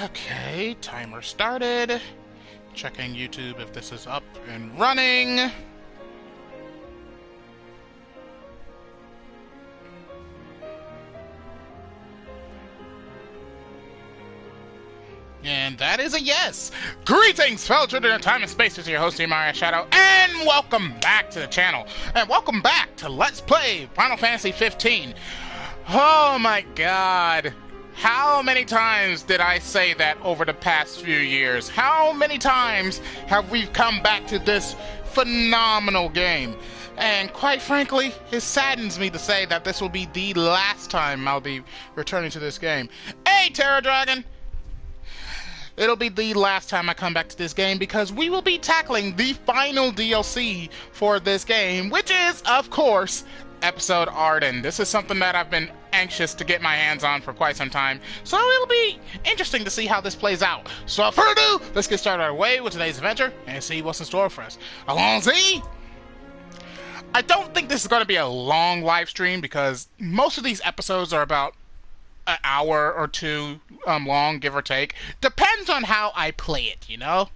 Okay, timer started. Checking YouTube if this is up and running. And that is a yes! Greetings, fellow children of time and space. This is your host, TheAmariaShadow, and welcome back to the channel. And welcome back to Let's Play Final Fantasy 15. Oh my god. How many times did I say that over the past few years? How many times have we come back to this phenomenal game? And quite frankly, it saddens me to say that this will be the last time I'll be returning to this game. Hey, Terra Dragon! It'll be the last time I come back to this game because we will be tackling the final DLC for this game, which is, of course, Episode Arden. This is something that I've been anxious to get my hands on for quite some time, so it'll be interesting to see how this plays out. So without further ado, let's get started our way with today's adventure and see what's in store for us. Allons-y! I don't think this is going to be a long live stream because most of these episodes are about an hour or two long, give or take. Depends on how I play it, you know?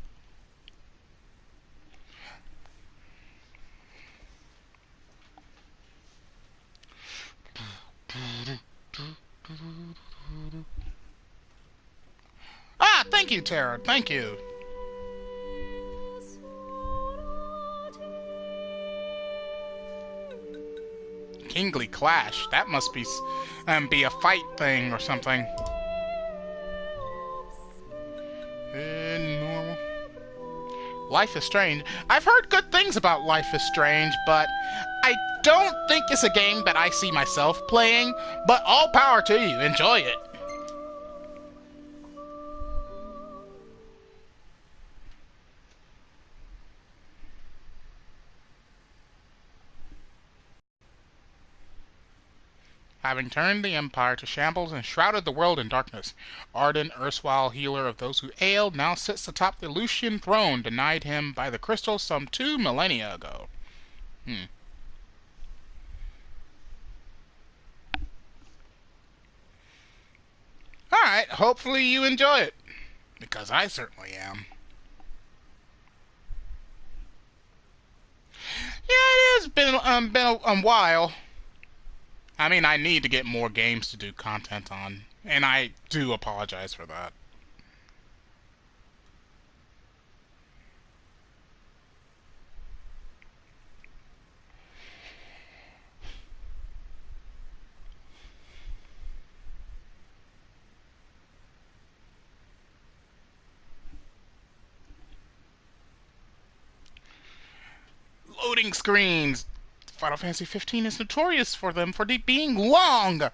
Ah, thank you, Tara. Thank you. Kingly Clash. That must be a fight thing or something. Normal. Life is Strange. I've heard good things about Life is Strange, but I don't think it's a game that I see myself playing. But all power to you. Enjoy it. Having turned the Empire to shambles and shrouded the world in darkness, Arden, erstwhile healer of those who ailed, now sits atop the Lucian throne denied him by the crystal some 2 millennia ago. Alright, hopefully you enjoy it. Because I certainly am. Yeah, it has been a while. I mean, I need to get more games to do content on, and I do apologize for that. Loading screens! Final Fantasy 15 is notorious for them for being long!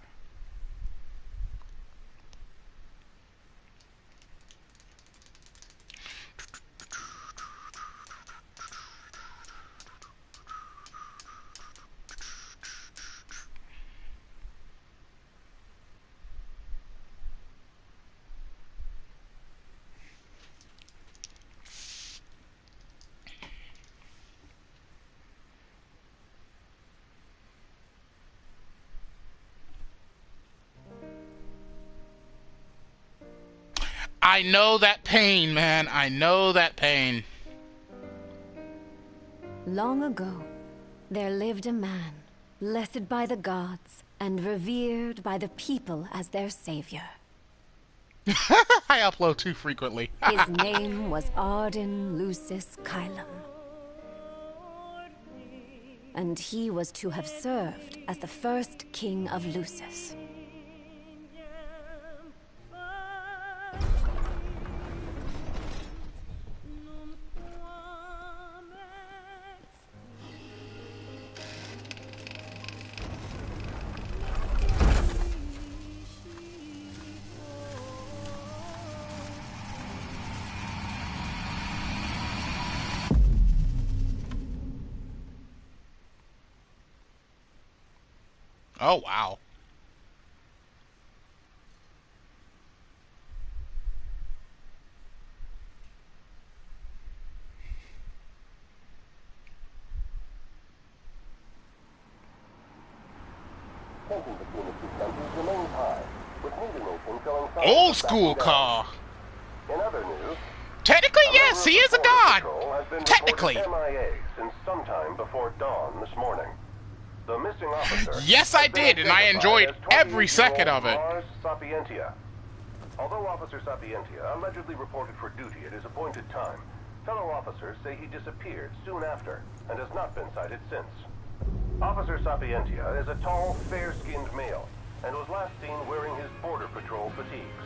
I know that pain, man. I know that pain. Long ago, there lived a man, blessed by the gods and revered by the people as their savior. I upload too frequently. His name was Arden Lucis Kylum. And he was to have served as the first king of Lucis. Oh, wow. Old school car. Technically, yes, he is a god. Technically. MIA since sometime before dawn this morning. The missing officer. Yes, I did, and I enjoyed every second of it. Mars Sapientia. Although Officer Sapientia allegedly reported for duty at his appointed time, fellow officers say he disappeared soon after and has not been sighted since. Officer Sapientia is a tall, fair-skinned male and was last seen wearing his Border Patrol fatigues.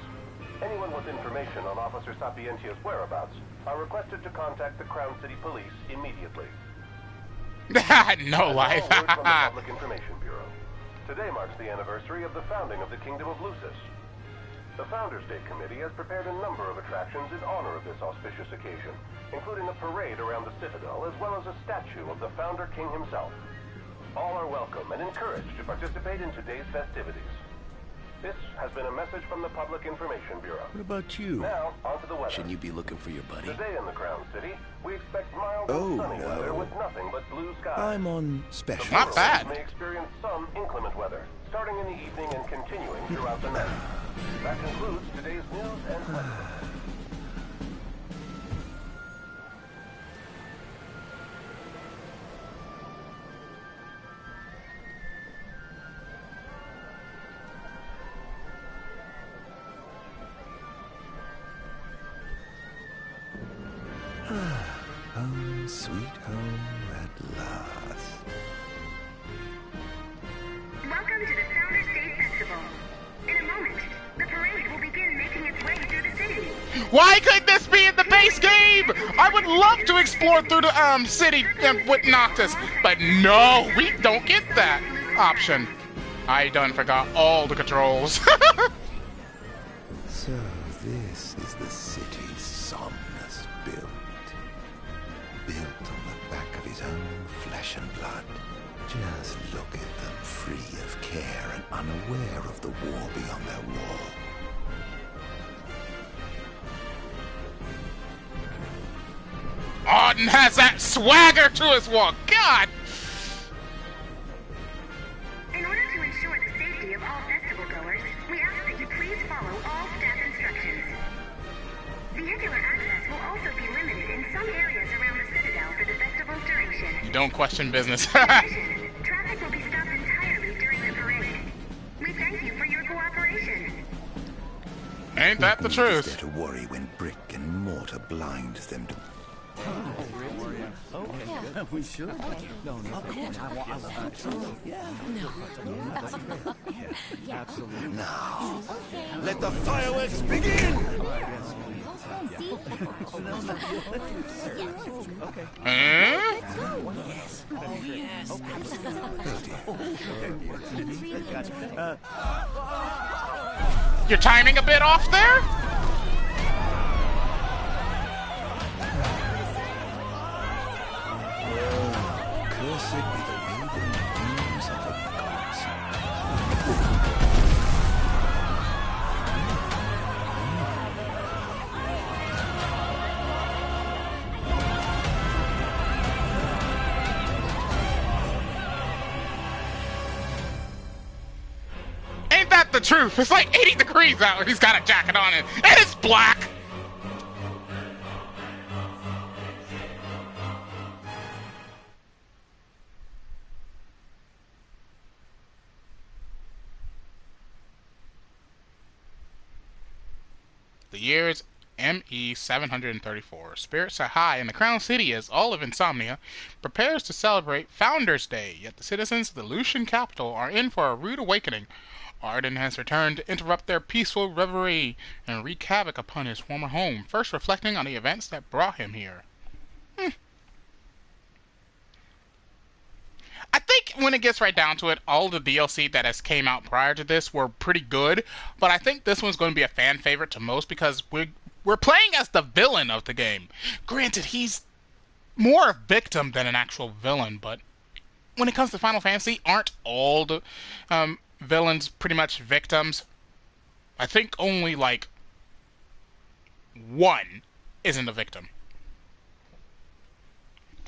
Anyone with information on Officer Sapientia's whereabouts are requested to contact the Crown City Police immediately. No life. Word from the Public Information Bureau. Today marks the anniversary of the founding of the Kingdom of Lucis. The Founders Day Committee has prepared a number of attractions in honor of this auspicious occasion, including a parade around the Citadel as well as a statue of the Founder King himself. All are welcome and encouraged to participate in today's festivities. This has been a message from the Public Information Bureau. What about you? Now, on to the weather. Shouldn't you be looking for your buddy? Today in the Crown City, we expect mild and sunny weather with nothing but blue skies. I'm on special. Not bad. May experience some inclement weather, starting in the evening and continuing throughout the night. That concludes today's news and weather. Home, sweet home at last. Welcome to the Founders Day Festival. In a moment, the parade will begin making its way through the city. Why couldn't this be in the base game? I would love to explore through the city with Noctis, but no, we don't get that option. I done forgot all the controls. So this is the city Somnus built. Built on the back of his own flesh and blood. Just look at them, free of care and unaware of the war beyond their wall. Auden has that swagger to his walk. God! In order to ensure the safety of all festival goers, we ask that you please follow all staff instructions. Vehicular access will also be limited in some areas around the Citadel for the festival's duration. You don't question business. In addition, traffic will be stopped entirely during the parade. We thank you for your cooperation. Ain't that the What truth? is there to worry when brick and mortar blinds them to... We should. No, no. Absolutely. Now, let the fireworks begin! Huh? You're timing a bit off there? Cursed be the raven dreams of the gods. Ain't that the truth? It's like 80 degrees out and he's got a jacket on it. And it's black! The year is ME 734. Spirits are high in the Crown City as all of Insomnia prepares to celebrate Founders Day, yet the citizens of the Lucian capital are in for a rude awakening. Arden has returned to interrupt their peaceful reverie and wreak havoc upon his former home, first reflecting on the events that brought him here. I think when it gets right down to it, all the DLC that has came out prior to this were pretty good, but I think this one's going to be a fan favorite to most because we're playing as the villain of the game. Granted, he's more a victim than an actual villain, but when it comes to Final Fantasy, aren't all the villains pretty much victims? I think only, like, one isn't a victim.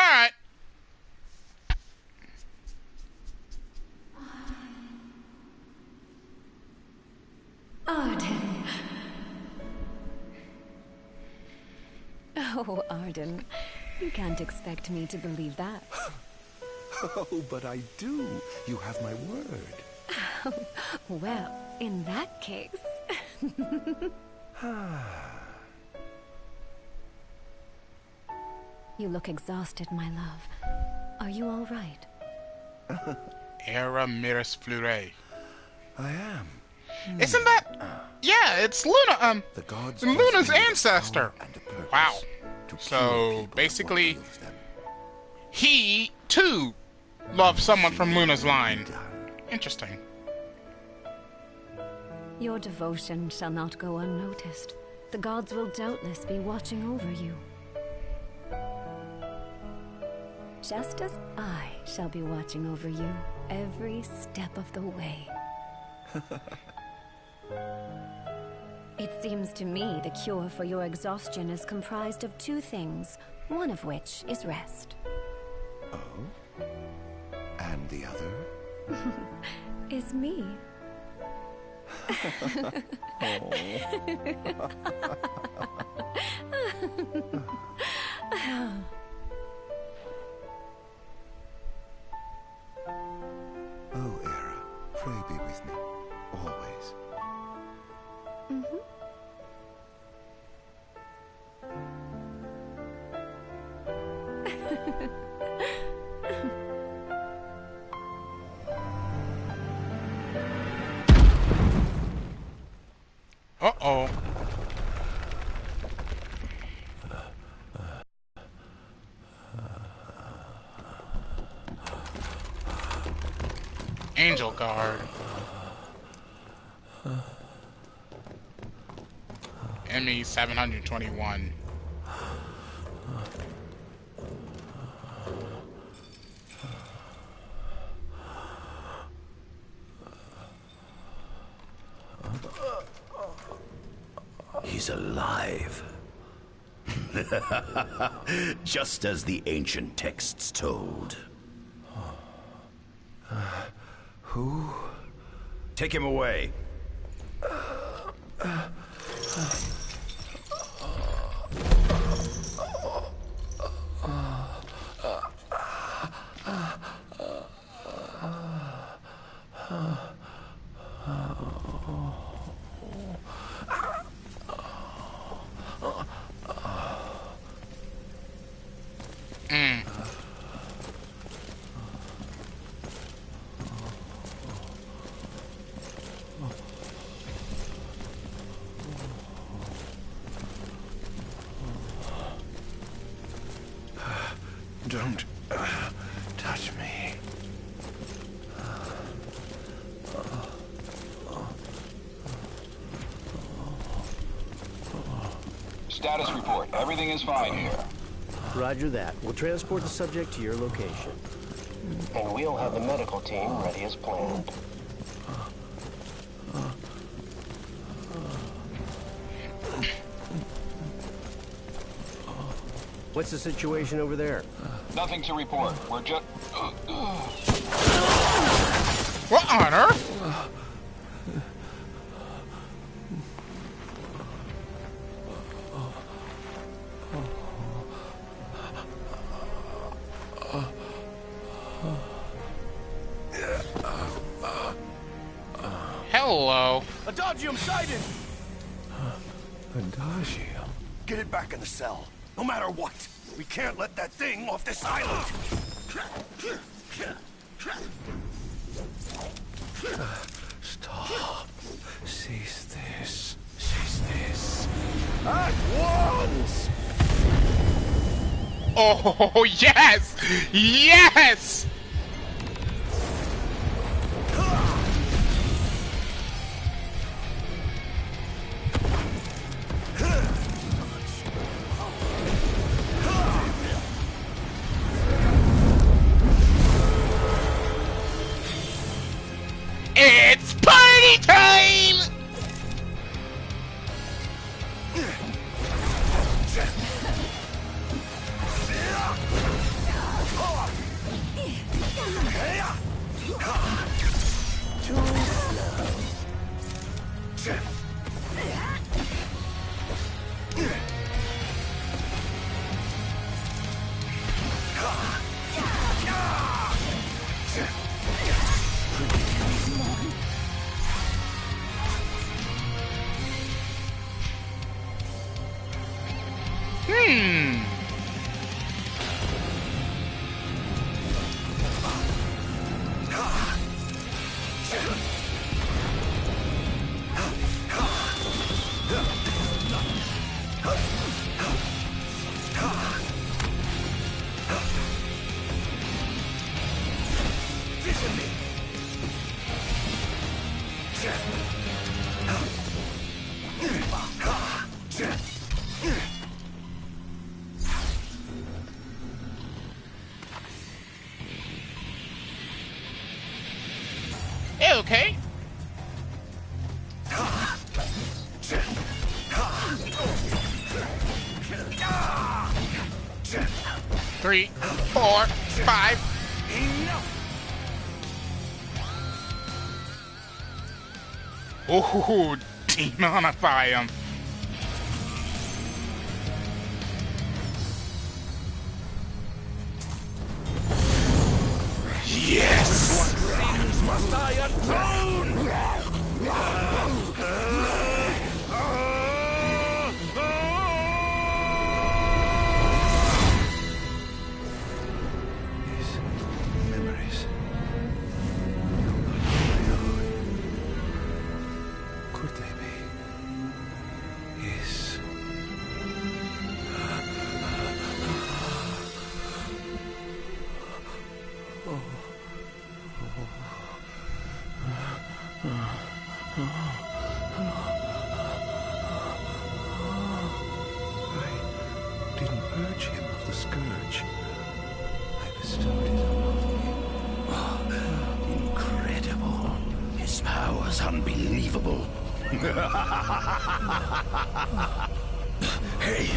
Alright. Arden. Oh, Arden, you can't expect me to believe that. Oh, but I do. You have my word. Well, in that case... You look exhausted, my love. Are you all right? Era Miris Fleuret. I am. Isn't that... Yeah, it's Luna, The gods Luna's must need a ancestor. power and a purpose Wow. to So, cure people of basically, what ails them. he, too, loves someone from Luna's line. Done. Interesting. Your devotion shall not go unnoticed. The gods will doubtless be watching over you. Just as I shall be watching over you every step of the way. It seems to me the cure for your exhaustion is comprised of two things, one of which is rest. Oh? And the other? Is me. Oh, Era, pray be with me, always. Uh-oh. Angel Guard. ME 721. He's alive. Just as the ancient texts told. Who? Take him away. Don't touch me. Status report. Everything is fine here. Roger that. We'll transport the subject to your location. And we'll have the medical team ready as planned. What's the situation over there? Nothing to report. We're just... What on earth? Hello. Adagium sighted! Adagium. Get it back in the cell. No matter what. We can't let that thing off this island. Stop. Cease this. Cease this. At once! Oh, yes! Yes! It's party time! Okay. Three, 4, 5. Ooh, demonify him. Yes! What sins must I atone? His memories. Could they be his? I didn't purge him of the scourge. I bestowed it upon him. Incredible. His power's unbelievable. Hey!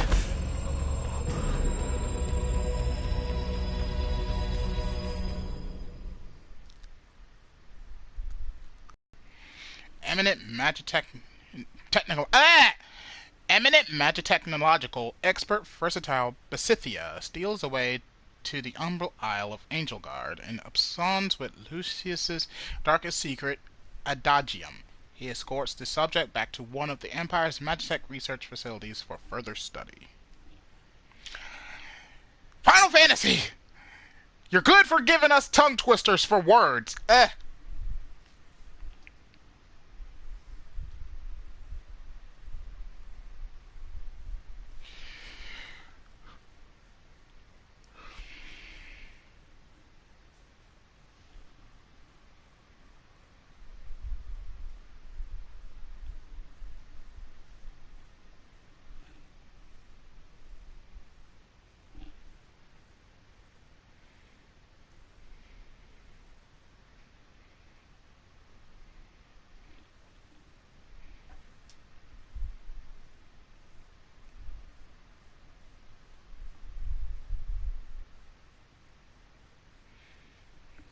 Eminent magitechnological expert versatile Besithia steals away to the Umbral Isle of Angelgard and absconds with Lucius's darkest secret, Adagium. He escorts the subject back to one of the Empire's magitech research facilities for further study. Final Fantasy! You're good for giving us tongue twisters for words.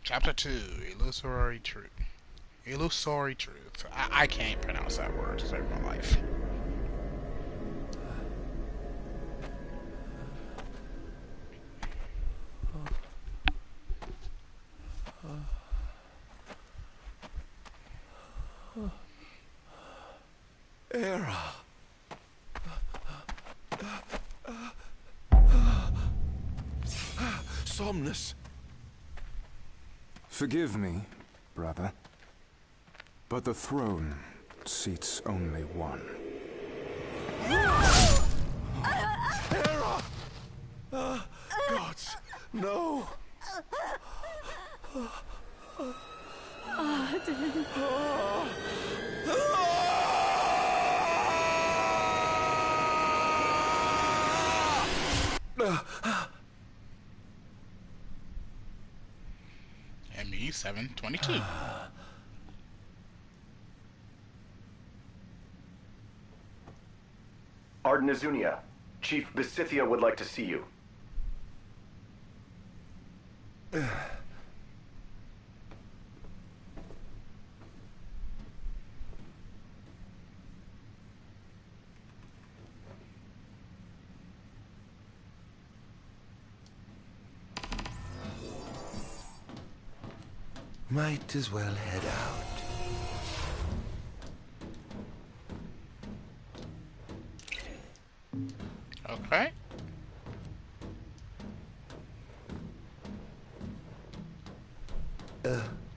Chapter 2, Illusory Truth. Illusory Truth. I can't pronounce that word to save my life. Era. Somnus. Forgive me, brother, but the throne seats only one. Era! Gods, no! ME 722. Arden Azunia, Chief Besithia would like to see you. Might as well head out. Okay.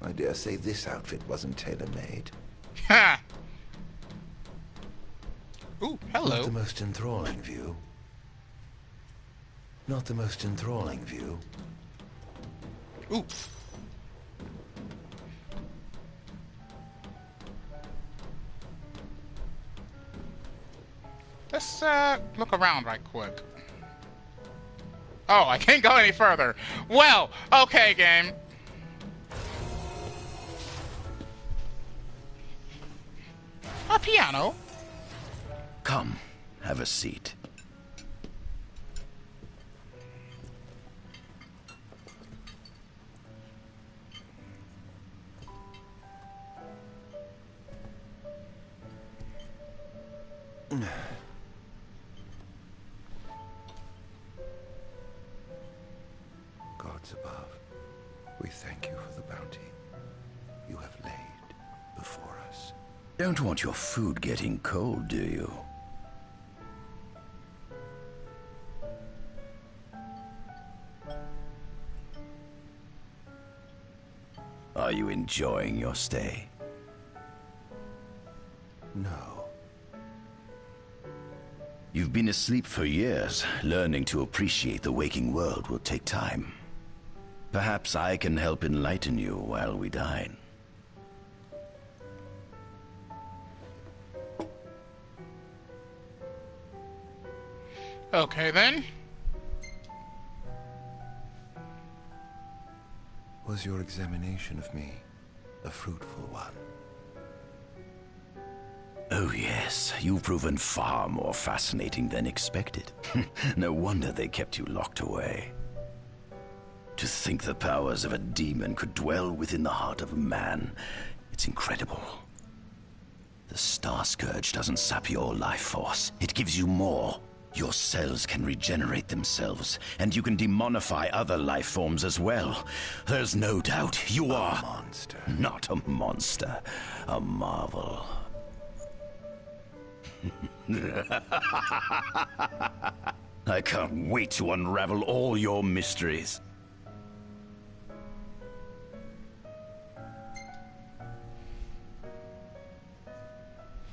I dare say this outfit wasn't tailor-made. Ha! Ooh, hello. Not the most enthralling view. Not the most enthralling view. Ooh. Let's look around right quick. Oh, I can't go any further. Well, okay, game. A piano. Come, have a seat. Gods above, we thank you for the bounty you have laid before us. Don't want your food getting cold, do you? Are you enjoying your stay? No. You've been asleep for years. Learning to appreciate the waking world will take time. Perhaps I can help enlighten you while we dine. Okay, then. Was your examination of me a fruitful one? Oh yes, you've proven far more fascinating than expected. No wonder they kept you locked away. To think the powers of a demon could dwell within the heart of a man, it's incredible. The Star Scourge doesn't sap your life force, it gives you more. Your cells can regenerate themselves, and you can demonify other life forms as well. There's no doubt you are... a monster. Not a monster, a marvel. I can't wait to unravel all your mysteries.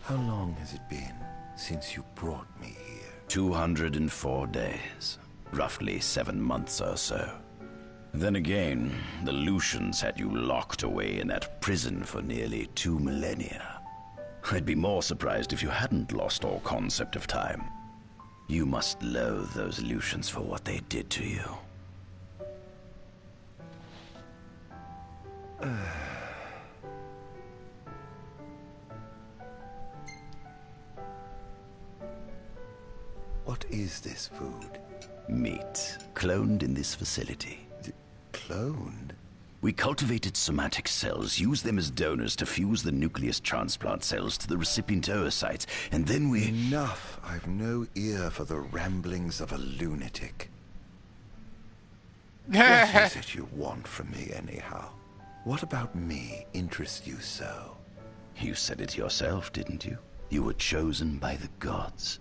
How long has it been since you brought me here? 204 days. Roughly 7 months or so. Then again, the Lucians had you locked away in that prison for nearly 2 millennia. I'd be more surprised if you hadn't lost all concept of time. You must loathe those Lucians for what they did to you. What is this food? Meat, cloned in this facility. Cloned? We cultivated somatic cells, used them as donors to fuse the nucleus transplant cells to the recipient oocytes, and then we... Enough! I've no ear for the ramblings of a lunatic. What is it you want from me, anyhow? What about me interests you so? You said it yourself, didn't you? You were chosen by the gods.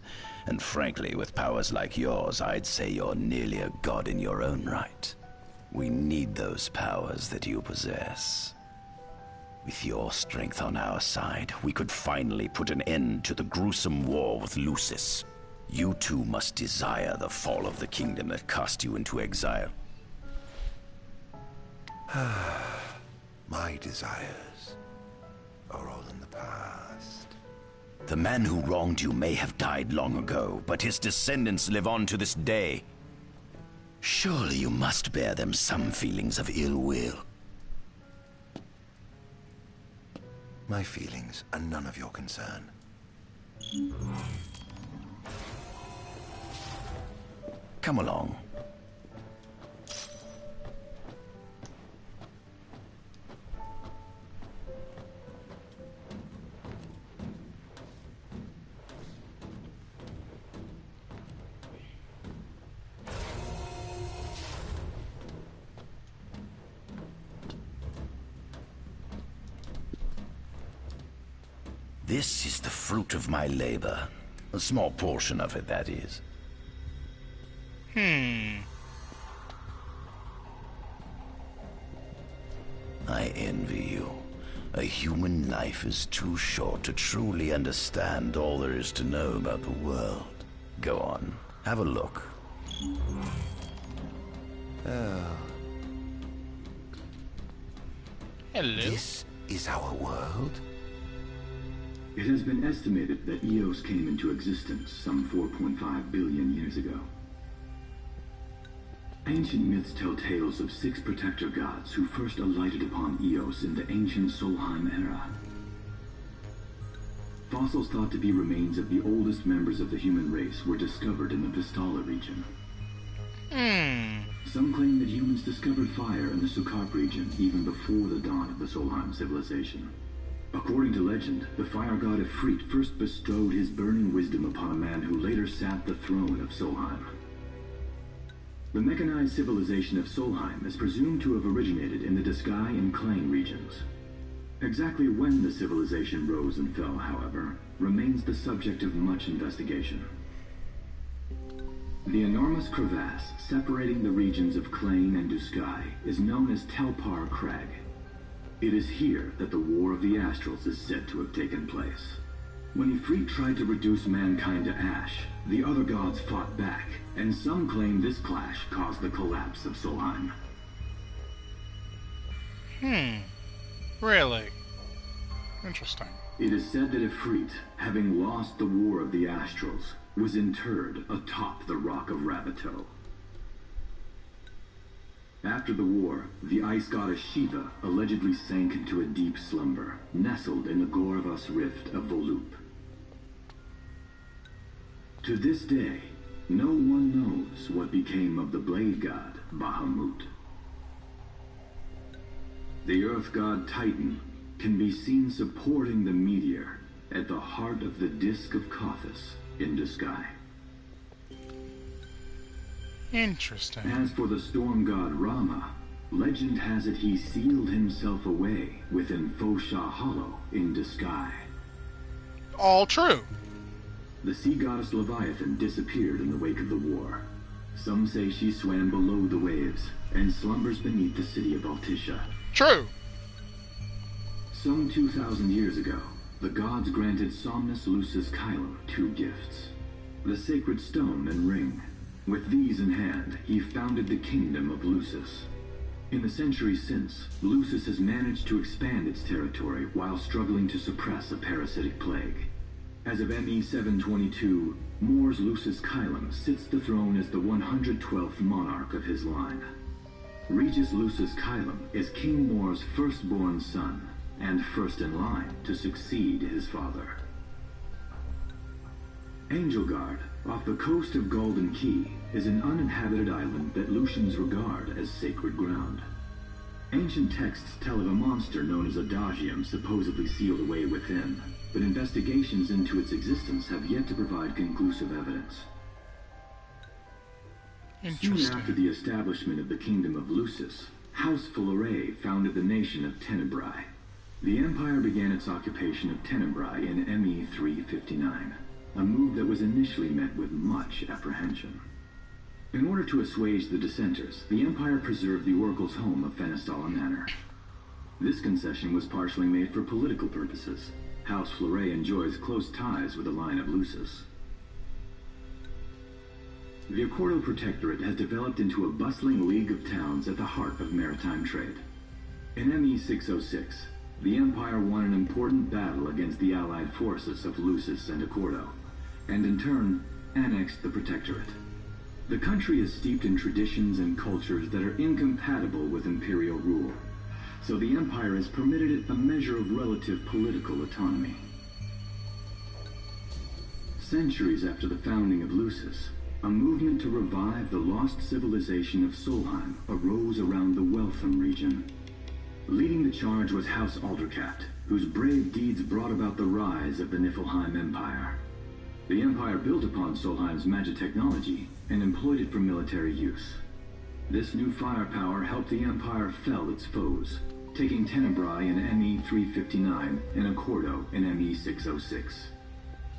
And frankly, with powers like yours, I'd say you're nearly a god in your own right. We need those powers that you possess. With your strength on our side, we could finally put an end to the gruesome war with Lucis. You too must desire the fall of the kingdom that cast you into exile. My desires are all in the past. The man who wronged you may have died long ago, but his descendants live on to this day. Surely you must bear them some feelings of ill will. My feelings are none of your concern. Come along. This is the fruit of my labor. A small portion of it, that is. I envy you. A human life is too short to truly understand all there is to know about the world. Go on, have a look. Oh. Hello. This is our world? It has been estimated that Eos came into existence some 4.5 billion years ago. Ancient myths tell tales of 6 protector gods who first alighted upon Eos in the ancient Solheim era. Fossils thought to be remains of the oldest members of the human race were discovered in the Vistala region. Some claim that humans discovered fire in the Sukarp region even before the dawn of the Solheim civilization. According to legend, the fire god Ifrit first bestowed his burning wisdom upon a man who later sat the throne of Solheim. The mechanized civilization of Solheim is presumed to have originated in the Diskai and Klang regions. Exactly when the civilization rose and fell, however, remains the subject of much investigation. The enormous crevasse separating the regions of Klain and Duskai is known as Telpar Crag. It is here that the War of the Astrals is said to have taken place. When Ifrit tried to reduce mankind to ash, the other gods fought back, and some claim this clash caused the collapse of Solheim. Really? Interesting. It is said that Ifrit, having lost the War of the Astrals, was interred atop the Rock of Ravito. After the war, the ice goddess Shiva allegedly sank into a deep slumber, nestled in the Goravas Rift of Volup. To this day, no one knows what became of the blade god Bahamut. The earth god Titan can be seen supporting the meteor at the heart of the disk of Kothis in the sky. Interesting. As for the storm god Rama, legend has it he sealed himself away within Fosha Hollow in the sky. All true. The sea goddess Leviathan disappeared in the wake of the war. Some say she swam below the waves and slumbers beneath the city of Altisha. True. Some 2,000 years ago, the gods granted Somnus Lucis Kylum 2 gifts: the sacred stone and ring. With these in hand, he founded the kingdom of Lucis. In the centuries since, Lucis has managed to expand its territory while struggling to suppress a parasitic plague. As of ME 722, Mor's Lucis Kylum sits the throne as the 112th monarch of his line. Regis Lucis Kylum is King Mor's firstborn son, and first in line to succeed his father. Angelgard, off the coast of Golden Key, is an uninhabited island that Lucians regard as sacred ground. Ancient texts tell of a monster known as Adagium supposedly sealed away within, but investigations into its existence have yet to provide conclusive evidence. Soon after the establishment of the Kingdom of Lucis, House Fulare founded the nation of Tenebrae. The Empire began its occupation of Tenebrae in ME 359, a move that was initially met with much apprehension. In order to assuage the dissenters, the Empire preserved the Oracle's home of Fenestala Manor. This concession was partially made for political purposes. House Fleuret enjoys close ties with the line of Lucis. The Accordo Protectorate has developed into a bustling league of towns at the heart of maritime trade. In ME 606, the Empire won an important battle against the allied forces of Lucis and Accordo, and in turn, annexed the Protectorate. The country is steeped in traditions and cultures that are incompatible with imperial rule, so the Empire has permitted it a measure of relative political autonomy. Centuries after the founding of Lucis, a movement to revive the lost civilization of Solheim arose around the Weltham region. Leading the charge was House Aldercat, whose brave deeds brought about the rise of the Niflheim Empire. The Empire built upon Solheim's magic technology and employed it for military use. This new firepower helped the Empire fell its foes, taking Tenebrae in ME 359 and Accordo in ME 606.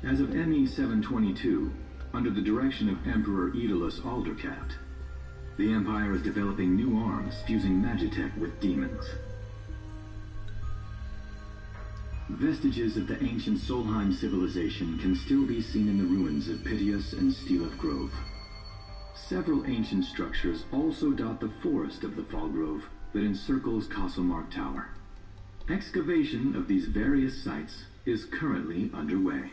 As of ME 722, under the direction of Emperor Aedalus Aldercat, the Empire is developing new arms fusing magitech with demons. Vestiges of the ancient Solheim civilization can still be seen in the ruins of Piteous and Steeleth Grove. Several ancient structures also dot the forest of the Fall Grove that encircles Castlemark Tower. Excavation of these various sites is currently underway.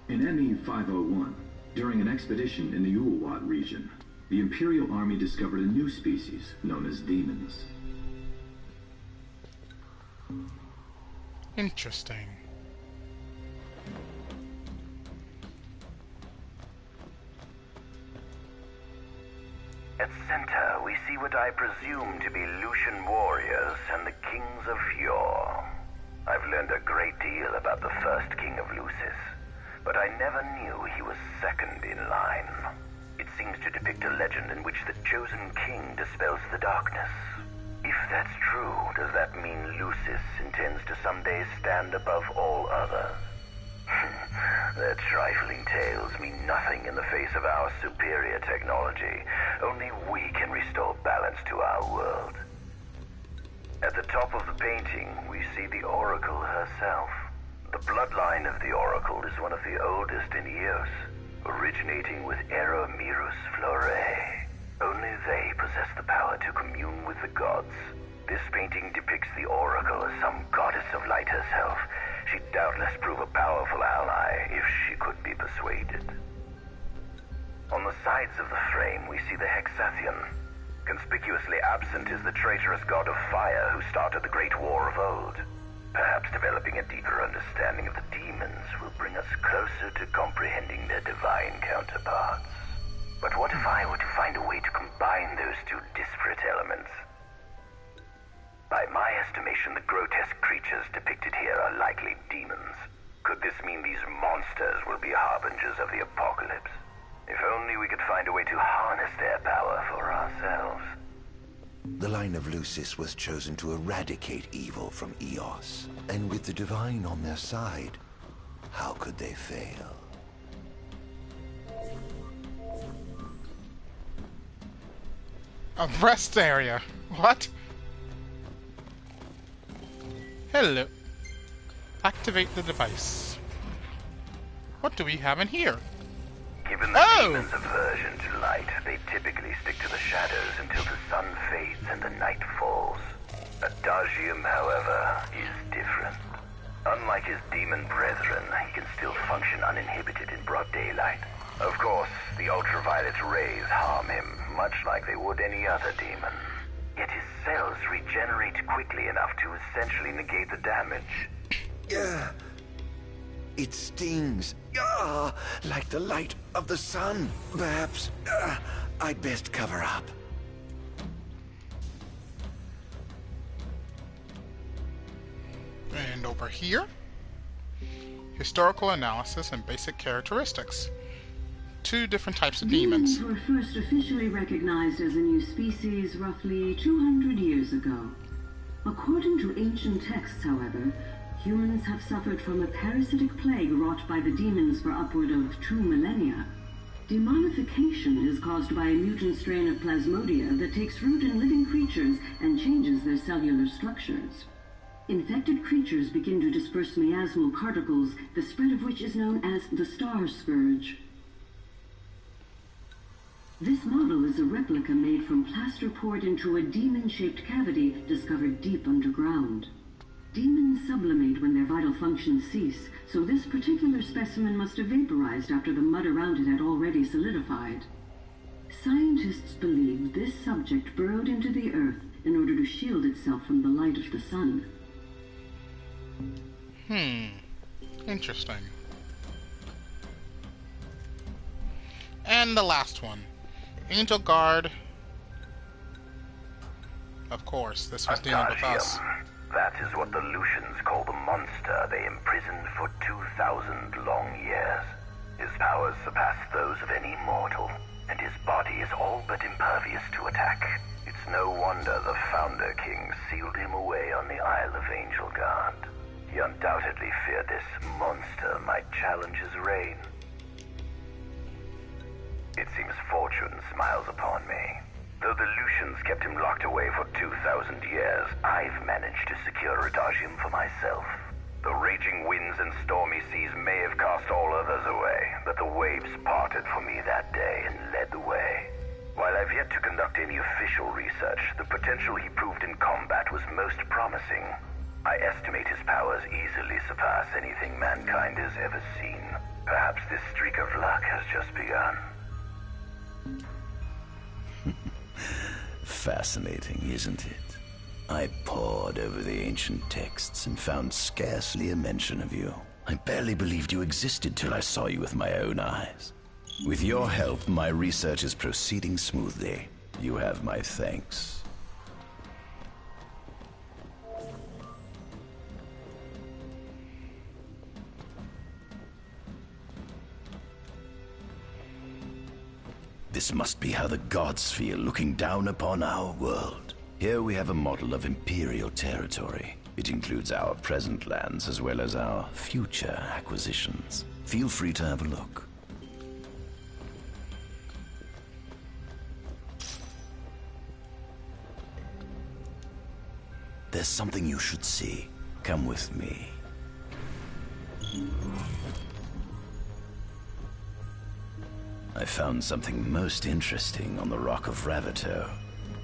In ME-501, during an expedition in the Ulwat region, the Imperial Army discovered a new species known as demons. Interesting. At center, we see what I presume to be Lucian warriors and the kings of yore. I've learned a great deal about the first king of Lucis, but I never knew he was second in line. It seems to depict a legend in which the chosen king dispels the darkness. If that's true, does that mean Lucis intends to someday stand above all others? Their trifling tales mean nothing in the face of our superior technology. Only we can restore balance to our world. At the top of the painting, we see the Oracle herself. The bloodline of the Oracle is one of the oldest in Eos, originating with Eromirus Flore. Only they possess the power to commune with the gods. This painting depicts the Oracle as some goddess of light herself. She'd doubtless prove a powerful ally if she could be persuaded. On the sides of the frame, we see the Hexathian. Conspicuously absent is the traitorous god of fire who started the Great War of old. Perhaps developing a deeper understanding of the demons will bring us closer to comprehending their divine counterparts. But what if I were to find a way to combine those two disparate elements? By my estimation, the grotesque creatures depicted here are likely demons. Could this mean these monsters will be harbingers of the apocalypse? If only we could find a way to harness their power for ourselves. The line of Lucis was chosen to eradicate evil from Eos. And with the divine on their side, how could they fail? A rest area. What? Hello. Activate the device. What do we have in here? Given the demon's aversion to light, they typically stick to the shadows until the sun fades and the night falls. Adagium, however, is different. Unlike his demon brethren, he can still function uninhibited in broad daylight. Of course, the ultraviolet rays harm him, much like they would any other demon. Yet his cells regenerate quickly enough to essentially negate the damage. It stings. Like the light of the sun. Perhaps I'd best cover up. And over here, historical analysis and basic characteristics. Two different types of demons. Demons were first officially recognized as a new species roughly 200 years ago. According to ancient texts, however, humans have suffered from a parasitic plague wrought by the demons for upward of 2 millennia. Demonification is caused by a mutant strain of plasmodia that takes root in living creatures and changes their cellular structures. Infected creatures begin to disperse miasmal particles, the spread of which is known as the Star Scourge. This model is a replica made from plaster poured into a demon-shaped cavity discovered deep underground. Demons sublimate when their vital functions cease, so this particular specimen must have vaporized after the mud around it had already solidified. Scientists believe this subject burrowed into the earth in order to shield itself from the light of the sun. Interesting. And the last one. Angel Guard. Of course, this was dealing with us. That is what the Lucians call the monster they imprisoned for 2,000 long years. His powers surpass those of any mortal, and his body is all but impervious to attack. It's no wonder the Founder King sealed him away on the Isle of Angel Guard. He undoubtedly feared this monster might challenge his reign. It seems fortune smiles upon me. Though the Lucians kept him locked away for 2,000 years, I've managed to secure Adagium for myself. The raging winds and stormy seas may have cast all others away, but the waves parted for me that day and led the way. While I've yet to conduct any official research, the potential he proved in combat was most promising. I estimate his powers easily surpass anything mankind has ever seen. Perhaps this streak of luck has just begun. Fascinating, isn't it? I pored over the ancient texts and found scarcely a mention of you. I barely believed you existed till I saw you with my own eyes. With your help, my research is proceeding smoothly. You have my thanks. This must be how the gods feel looking down upon our world. Here we have a model of imperial territory. It includes our present lands as well as our future acquisitions. Feel free to have a look. There's something you should see. Come with me. I found something most interesting on the Rock of Ravito.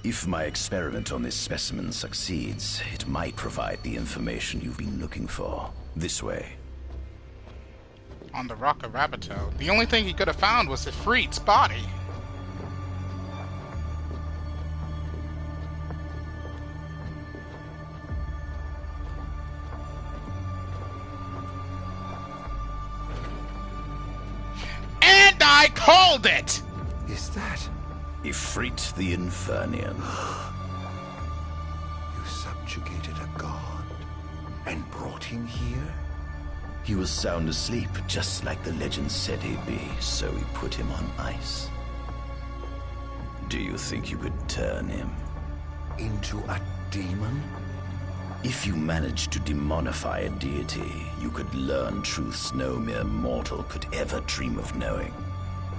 If my experiment on this specimen succeeds, it might provide the information you've been looking for. This way. On the Rock of Ravito, the only thing he could have found was Ifrit's body. I called it! Is that... Ifrit the Infernian. You subjugated a god and brought him here? He was sound asleep, just like the legend said he'd be, so we put him on ice. Do you think you could turn him into a demon? If you managed to demonify a deity, you could learn truths no mere mortal could ever dream of knowing.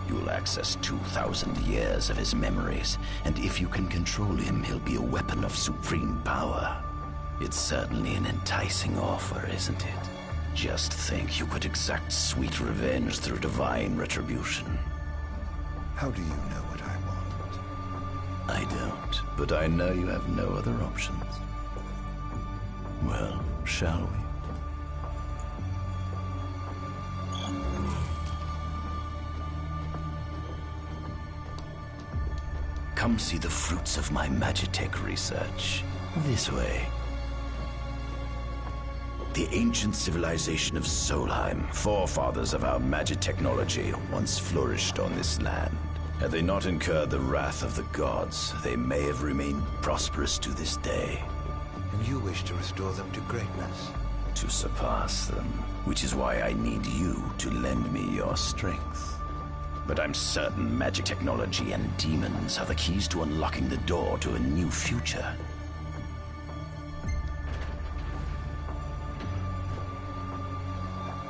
You'll access 2,000 years of his memories, and if you can control him, he'll be a weapon of supreme power. It's certainly an enticing offer, isn't it? Just think you could exact sweet revenge through divine retribution. How do you know what I want? I don't, but I know you have no other options. Well, shall we? Come see the fruits of my Magitech research. This way. The ancient civilization of Solheim, forefathers of our magic technology, once flourished on this land. Had they not incurred the wrath of the gods, they may have remained prosperous to this day. And you wish to restore them to greatness? To surpass them, which is why I need you to lend me your strength. But I'm certain magic technology and demons are the keys to unlocking the door to a new future.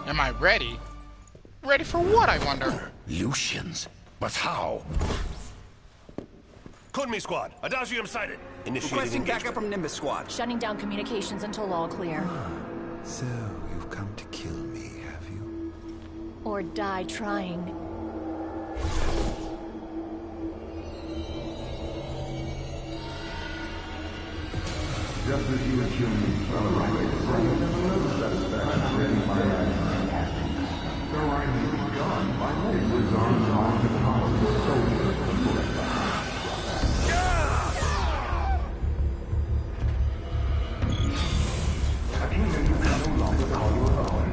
Am I ready? Ready for what, I wonder? Lucians? But how? Kunmi Squad, Adagium sighted. Initiating Requesting backup from Nimbus Squad. Shutting down communications until all clear. So, you've come to kill me, have you? Or die trying. Just as you would kill me, satisfaction in my eyes. So I may be gone. My leg was on the power of the soldiers. A demon you can no longer call your own.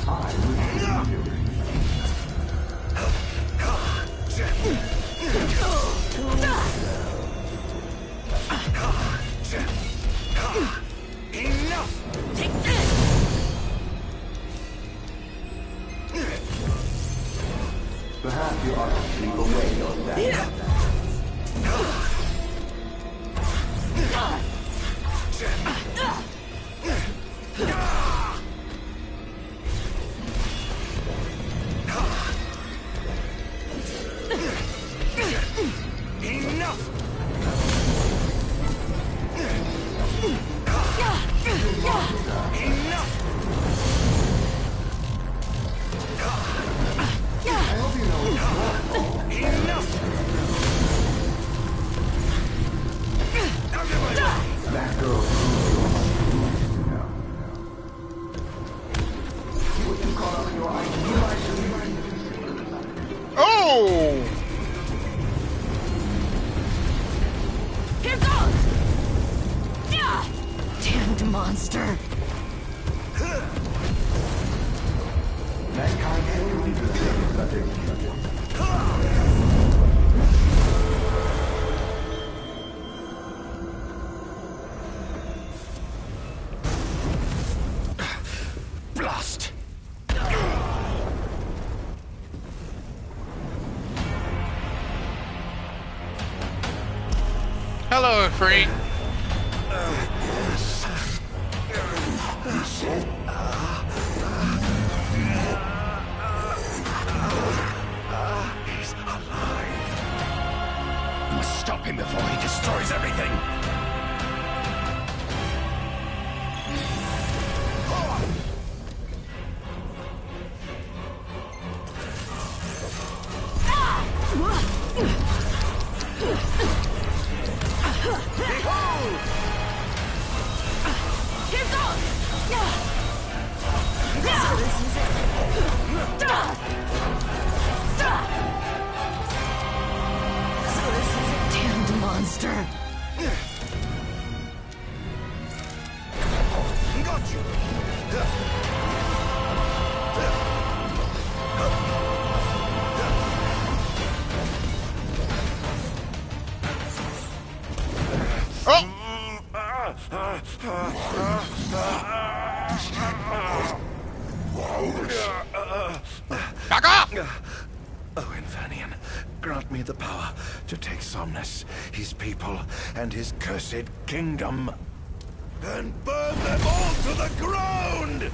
I will kill you. Enough! Take this! Perhaps you ought to sleep away your death. Oh! Here goes! Yeah! Damned monster! Blast! Hello, Free. He's alive. We must stop him before he destroys everything. Behold! Here goes! So this is it. So this is a damned monster. Got you! Back off! Oh, Infanian, grant me the power to take Somnus, his people, and his cursed kingdom, And burn them all to the ground!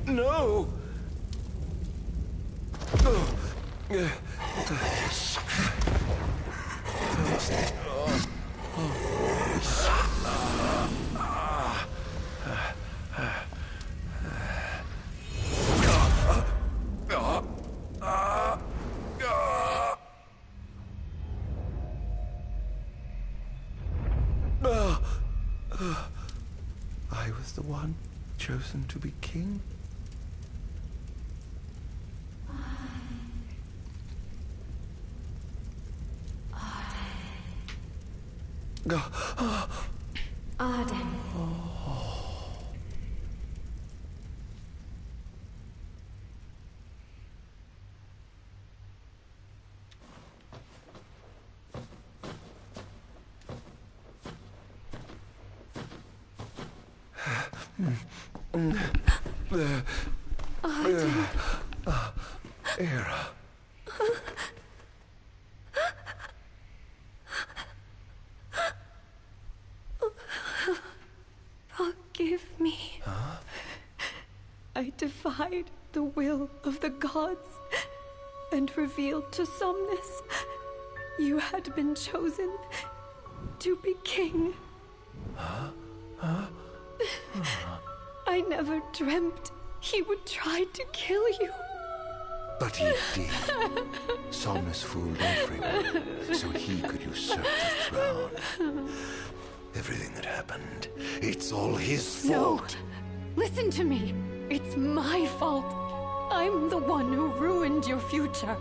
No! I was the one chosen to be king? Arden. Era. Forgive me. Huh? I defied the will of the gods and revealed to Somnus you had been chosen to be king. Huh? Huh? I never dreamt he would try to kill you. But he did. Somnus fooled everyone, so he could usurp the throne. Everything that happened, it's all his No. fault. Listen to me. It's my fault. I'm the one who ruined your future.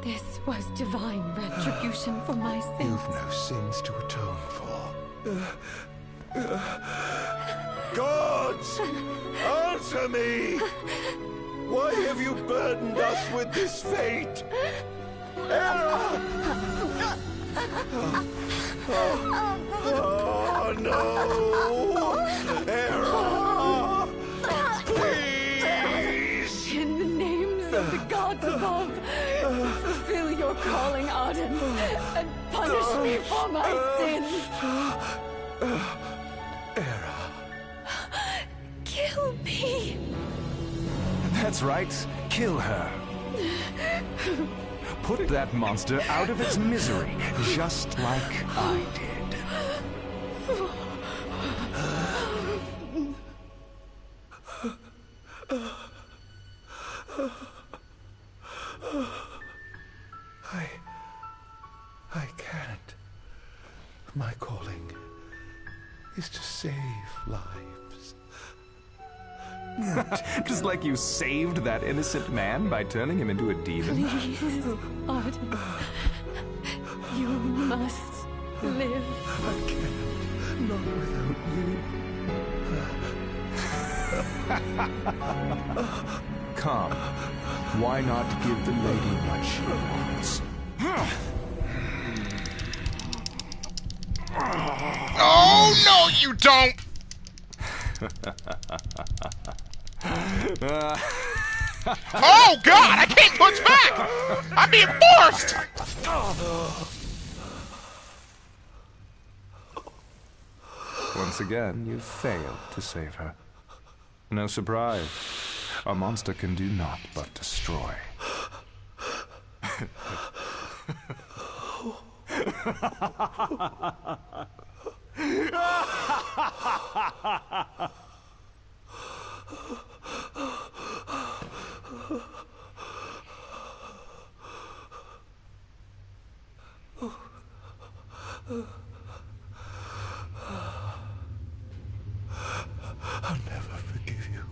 This was divine retribution for my sins. You've no sins to atone for. Gods! Answer me! Why have you burdened us with this fate? Era! Oh no! Era! Please! In the names of the gods above, fulfill your calling, Arden, and punish me for my sins. Era. Kill me. That's right. Kill her. Put that monster out of its misery, just like I did. I can't. My calling is to save lives. Just like you saved that innocent man by turning him into a demon. Please, Arden. You must live. I can't. Not without you. Come. Why not give the lady what she wants? Oh, no, you don't! Oh, God, I can't push back! I'm being forced! Once again, you failed to save her. No surprise. A monster can do naught but destroy. I'll never forgive you,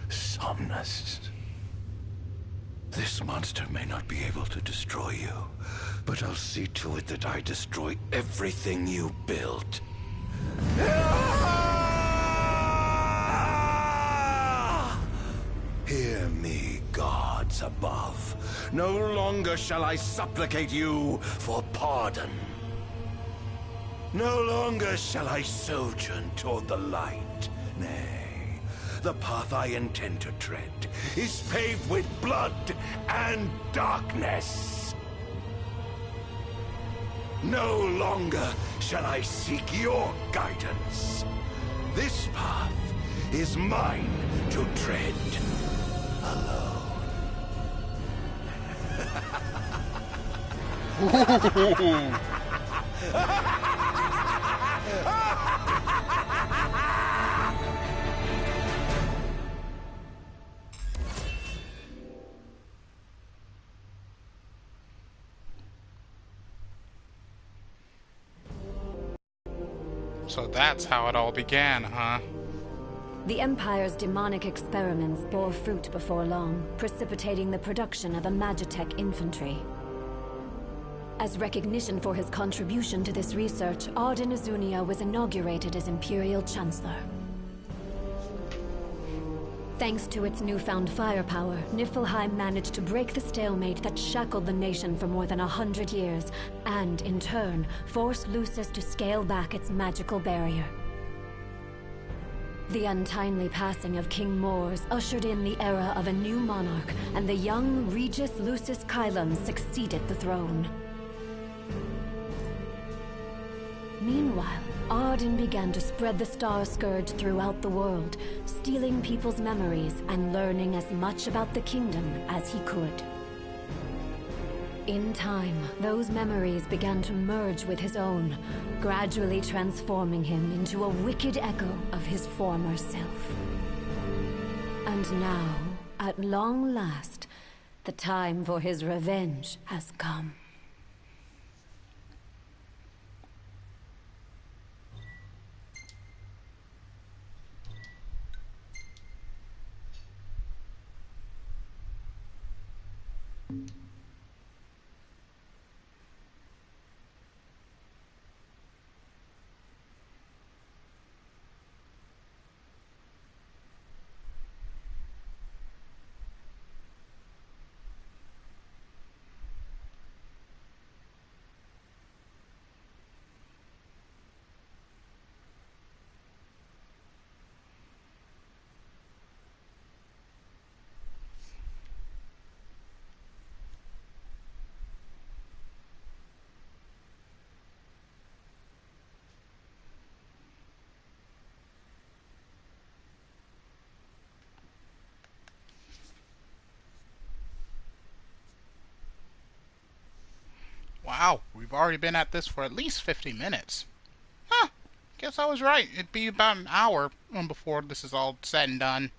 Somnus. This monster may not be able to destroy you, but I'll see to it that I destroy everything you built. Hear me, gods above. No longer shall I supplicate you for pardon. No longer shall I sojourn toward the light. Nay, the path I intend to tread is paved with blood and darkness. No longer shall I seek your guidance. This path is mine to tread alone. So that's how it all began, huh? The Empire's demonic experiments bore fruit before long, precipitating the production of a Magitech infantry. As recognition for his contribution to this research, Arden Azunia was inaugurated as Imperial Chancellor. Thanks to its newfound firepower, Niflheim managed to break the stalemate that shackled the nation for more than 100 years, and, in turn, forced Lucis to scale back its magical barrier. The untimely passing of King Mors ushered in the era of a new monarch, and the young Regis Lucis Kylum succeeded the throne. Meanwhile, Arden began to spread the Star Scourge throughout the world, stealing people's memories and learning as much about the kingdom as he could. In time, those memories began to merge with his own, gradually transforming him into a wicked echo of his former self. And now, at long last, the time for his revenge has come. Wow, we've already been at this for at least 50 minutes. Huh, guess I was right. It'd be about an hour before this is all said and done.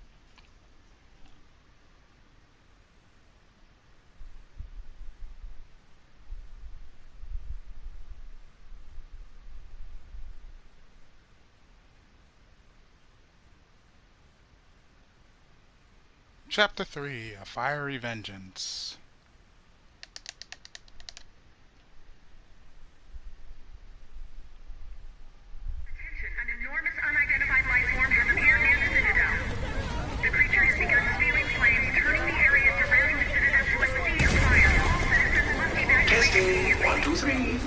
Chapter 3, A Fiery Vengeance. An enormous unidentified life form has appeared near the Citadel. The creature has begun spewing flames, turning the area surrounding the Citadel to a sea of fire. All citizens must evacuate Testing. immediately. 1, 2, 3.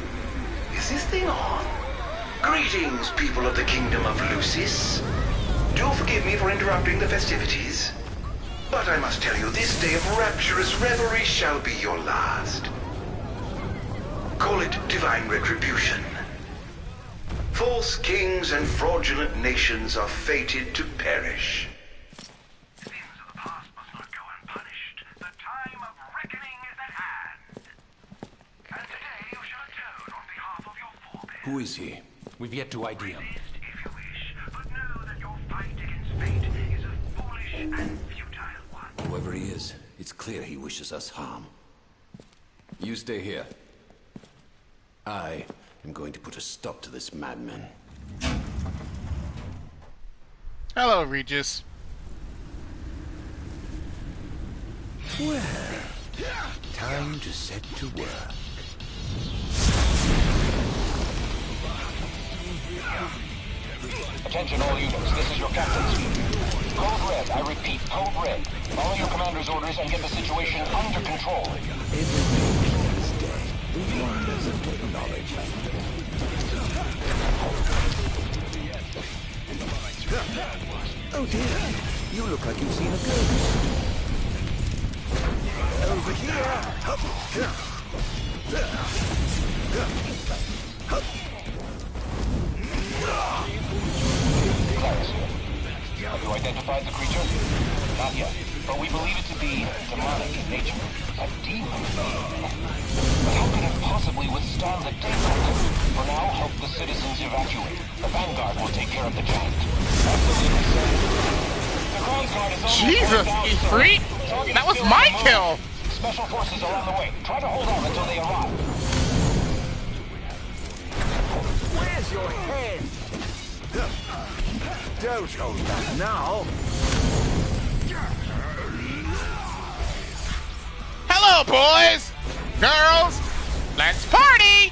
Is this thing on? Greetings, people of the Kingdom of Lucis. Do forgive me for interrupting the festivities. But I must tell you, this day of rapturous revelry shall be your last. Call it divine retribution. False kings and fraudulent nations are fated to perish. Sins of the past must not go unpunished. The time of reckoning is at hand. And today you shall atone on behalf of your forebears. Who is he? We've yet to ID him. Resist if you wish, but know that your fight against fate is a foolish and futile one. Whoever he is, it's clear he wishes us harm. You stay here. I am going to put a stop to this madman. Hello, Regis. Well, time to set to work. Attention all units, this is your captain speaking. Code Red, I repeat, Code Red. Follow your commander's orders and get the situation under control. Everything is dead. The wonders of technology. Oh dear, you look like you've seen a ghost. Over here. Clarence here. Have you identified the creature? Not yet, but we believe it to be demonic in nature. A demon. But how could it possibly withstand the daylight? For now, help the citizens evacuate. The Vanguard will take care of the giant. Absolutely, sir. The ground guard is almost Jesus, down, you sir. freak! Target That was still my on the kill! move. Special forces are on the way. Try to hold on until they arrive. Where's your head? Don't hold back now. Hello, boys! Girls! Let's party!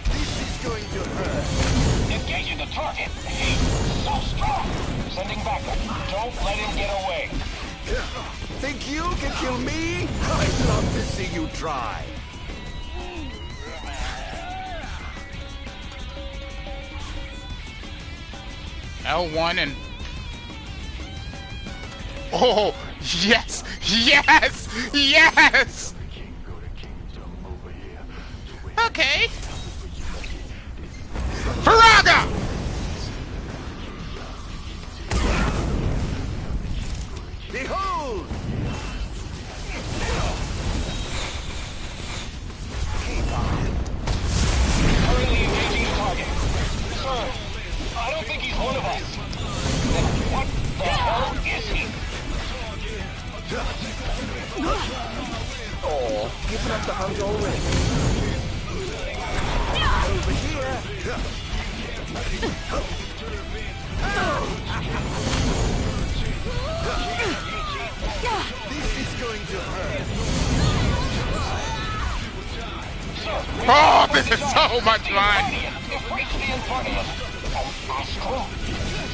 This is going to hurt. Engaging the target. He's so strong. Sending backup. Don't let him get away. Think you can kill me? I'd love to see you try. L1 and... Oh, yes! Yes! Yes! Okay. Faraga! Behold! Currently engaging the target. Sir, I don't think he's one of us. Then what the hell is he? Oh, giving up the hunt already. Over here. This is going to hurt. Oh, this is so much fun! If reach the Infernium. Astral?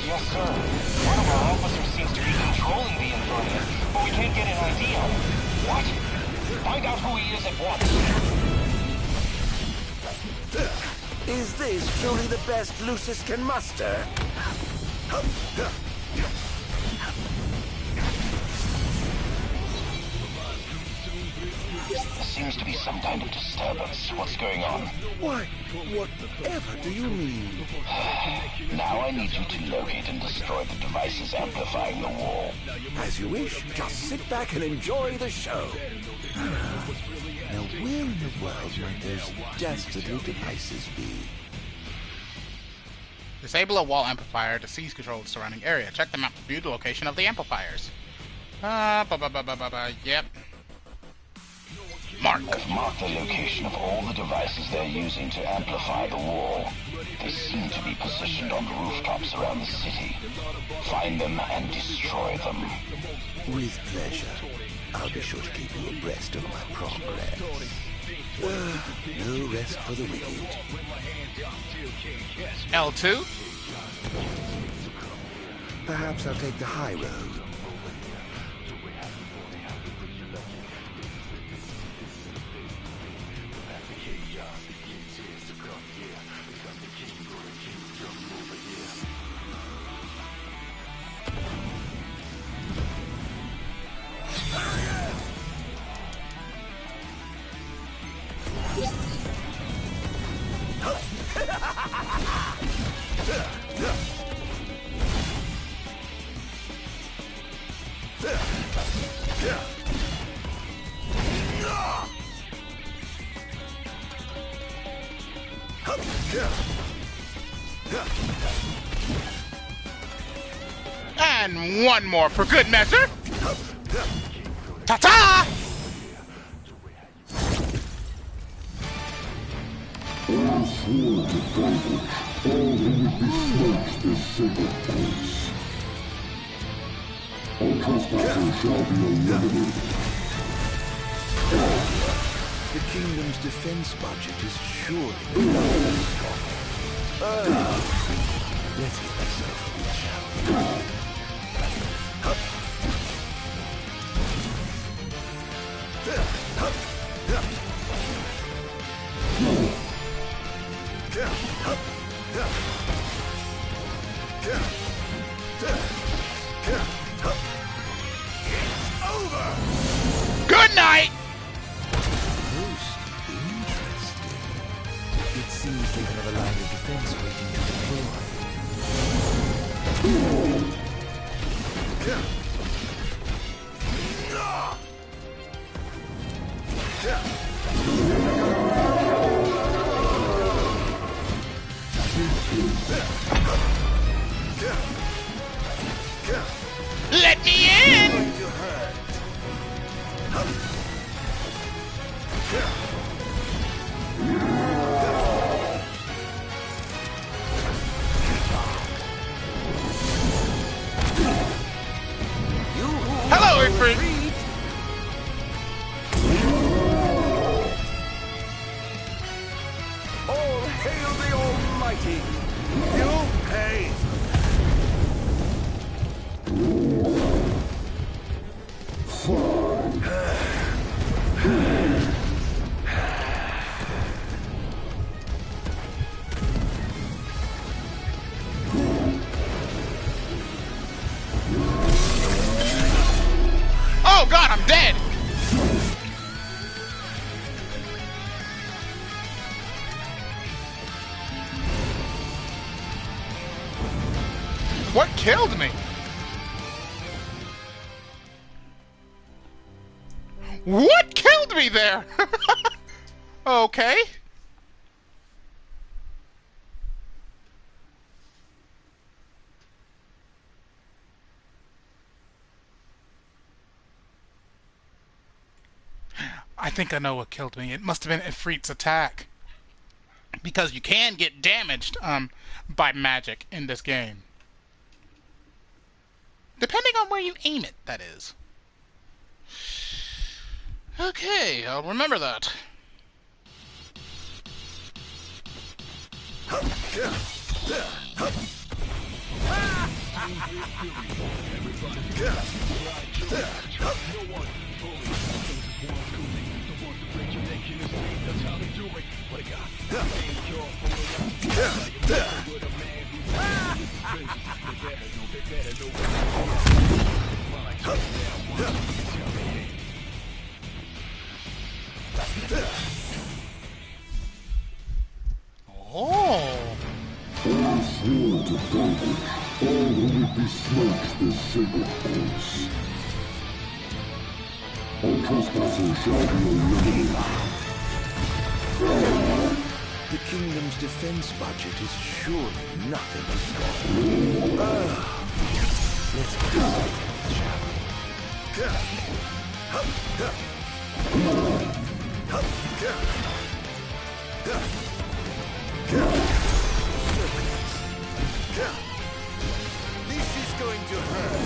Yes, sir. One of our officers seems to be controlling the Infernium, but we can't get an ID on him. What? Find out who he is at once. Is this truly the best Lucis can muster? There seems to be some kind of disturbance. What's going on? Why, whatever do you mean? Now I need you to locate and destroy the devices amplifying the wall. As you wish, just sit back and enjoy the show. Now where in the world might those dastardly devices be? Disable a wall amplifier to seize control of the surrounding area. Check the map to view the location of the amplifiers. Yep. mark. I've marked the location of all the devices they're using to amplify the wall. They seem to be positioned on the rooftops around the city. Find them and destroy them. With pleasure. I'll be sure to keep you abreast of my progress. No rest for the wicked. L2? Perhaps I'll take the high road. And one more for good measure. Ta-ta! All sworn to vanquish all who would besmirch this sacred place. All trespassers shall be eliminated. The kingdom's defense budget is surely not. Let's get this over with, shall we? Good night! Most interesting. It seems they have a line of defense waiting to deploy. Let me in! Hello, Ifrit! All hail the Almighty! You pay! Oh god, I'm dead! What killed me? What killed me there? Okay. I think I know what killed me. It must have been Ifrit's attack. Because you can get damaged by magic in this game. Depending on where you aim it, that is. Okay, I'll remember that. Oh! All sworn to vanquish all who would besmirch this sacred place. All trespassers shall be eliminated. The kingdom's defense budget is surely nothing to scoff at. Let's get this shall we? This is going to hurt.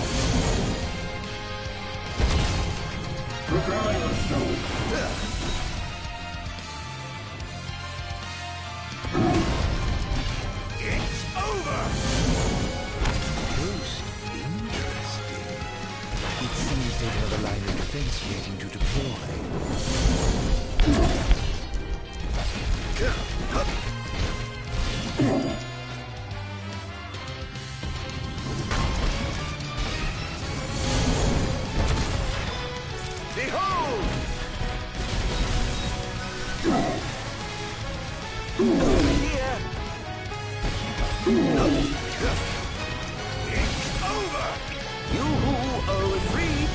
It's over! Most interesting. It seems they have a line of defense waiting to deploy. Behold! Here! It's over! You are freed!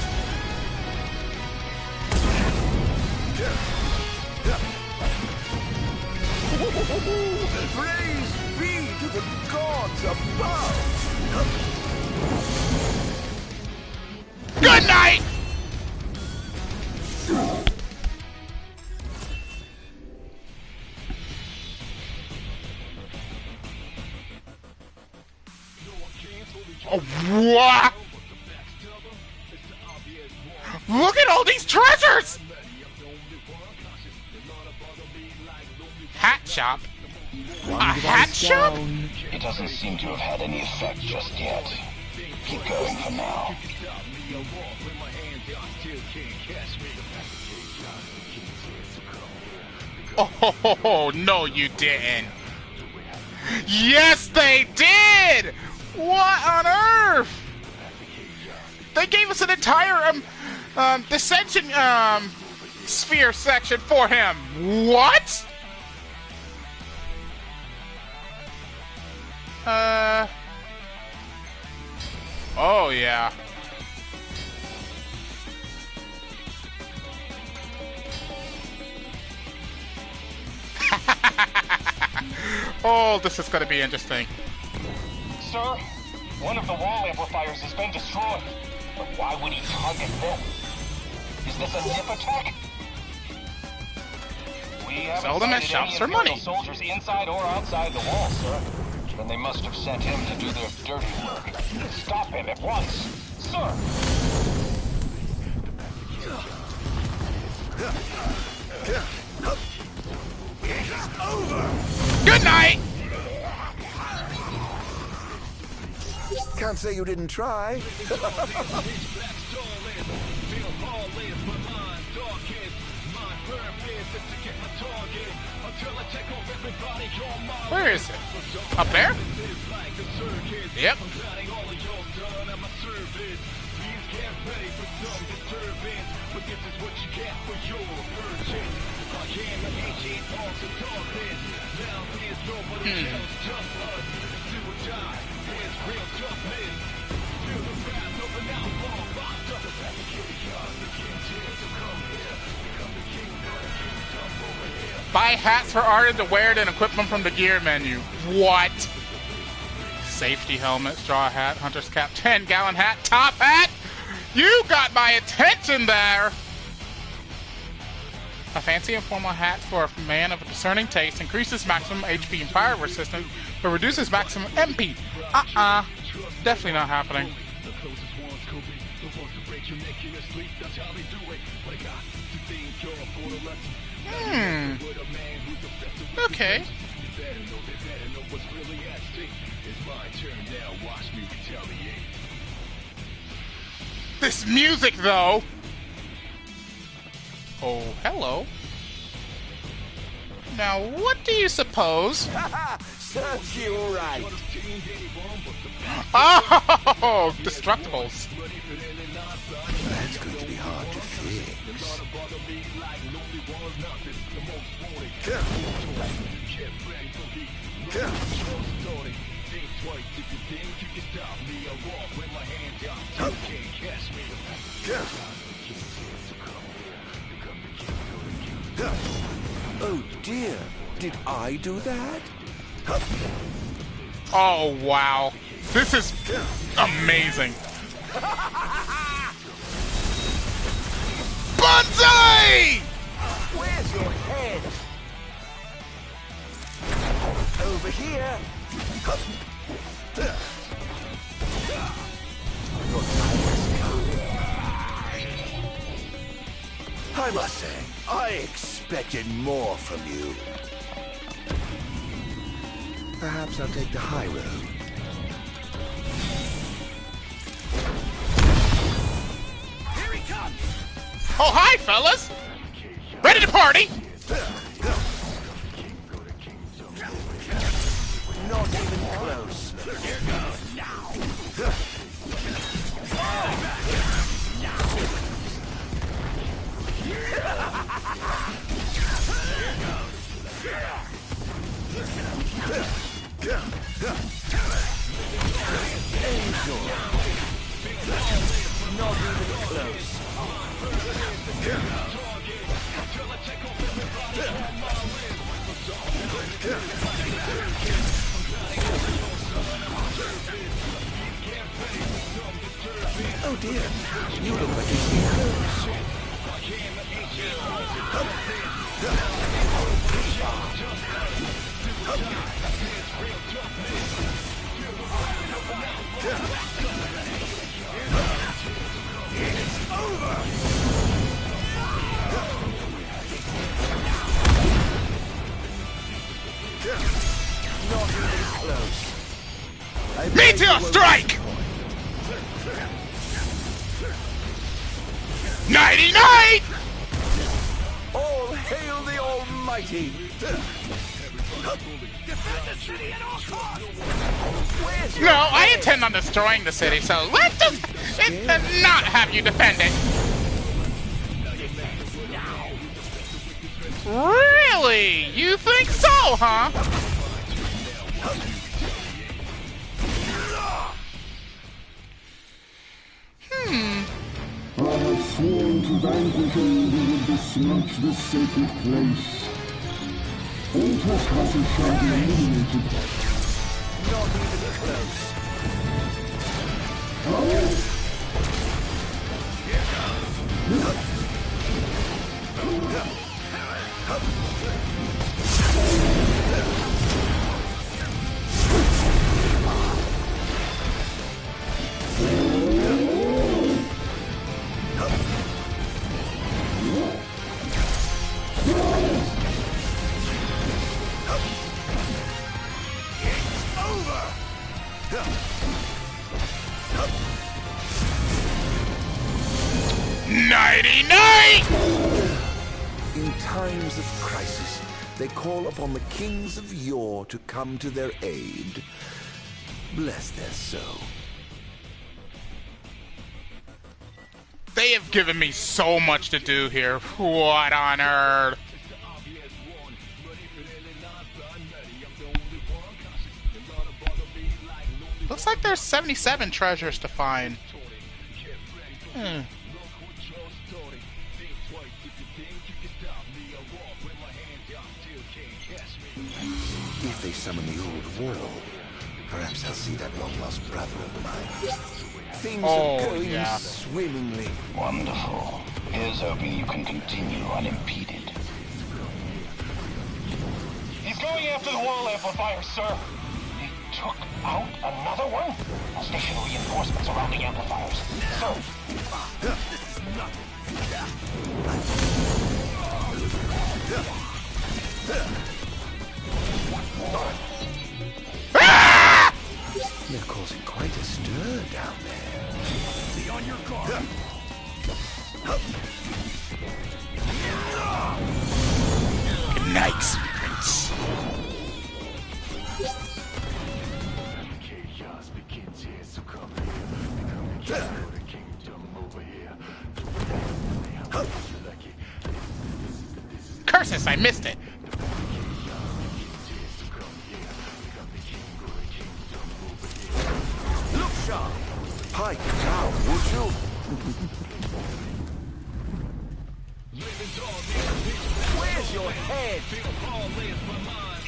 Praise be to the gods above! Good night! Oh, what? Look at all these treasures! Hat shop? A hat shop? It doesn't seem to have had any effect just yet. Keep going for now. Oh, no, you didn't. Yes, they did! What on earth? They gave us an entire dissension sphere section for him. What? Oh yeah. Oh, this is gonna be interesting. Sir, one of the wall amplifiers has been destroyed. But why would he target them? Is this a nip attack? We haven't Sell them at sighted shops any for Imperial money. soldiers inside or outside the wall, sir. Then they must have sent him to do their dirty work. Stop him at once, sir! It's over! Good night! Can't say you didn't try. Where is it? Up there? Yep. Buy hats for Arden to wear it and equipment from the gear menu. What? Safety helmet, straw hat, hunter's cap, 10-gallon hat, top hat? You got my attention there! A fancy informal hat for a man of a discerning taste increases maximum HP and fire resistance, but reduces maximum MP. Definitely not happening. Okay. This music, though! Oh, hello. Now, what do you suppose? Serves you right. Oh, destructibles. That's going to be hard to fix. Oh dear, did I do that? Oh, wow. This is amazing. Banzai! Where's your head! Over here! Your time has come. I must say, I expected more from you. Perhaps I'll take the high road. Here he comes! Oh, hi, fellas! Ready to party? Not even close. Here goes now. Angel. Not even close. Oh dear, you look like a hero. It's over! Not even close. Meteor strike! 99! All hail the Almighty! Defend the city at all costs! No, I intend on destroying the city, so let's just not have you defend it. Really? You think so, huh? I have sworn to vanquish all who would besmirch this sacred place. All trespassers shall be eliminated. Not even close. It's over! 99! In times of crisis, they call upon the kings of yore to come to their aid. Bless their soul. They have given me so much to do here. What on earth? Looks like there's 77 treasures to find. If they summon the old world, perhaps I'll see that long-lost brother of mine. Things are going swimmingly. Wonderful. Here's hoping you can continue unimpeded. He's going after the wall amplifier, sir. He took out another one? I'll station reinforcements around the amplifiers. Sir. This is nothing. They're causing quite a stir down there. Be on your guard. Good night, spirits. Chaos begins here, so come here. Become the king of the kingdom over here. Curses, I missed it. Look sharp! Pipe down, would you? Where's your head?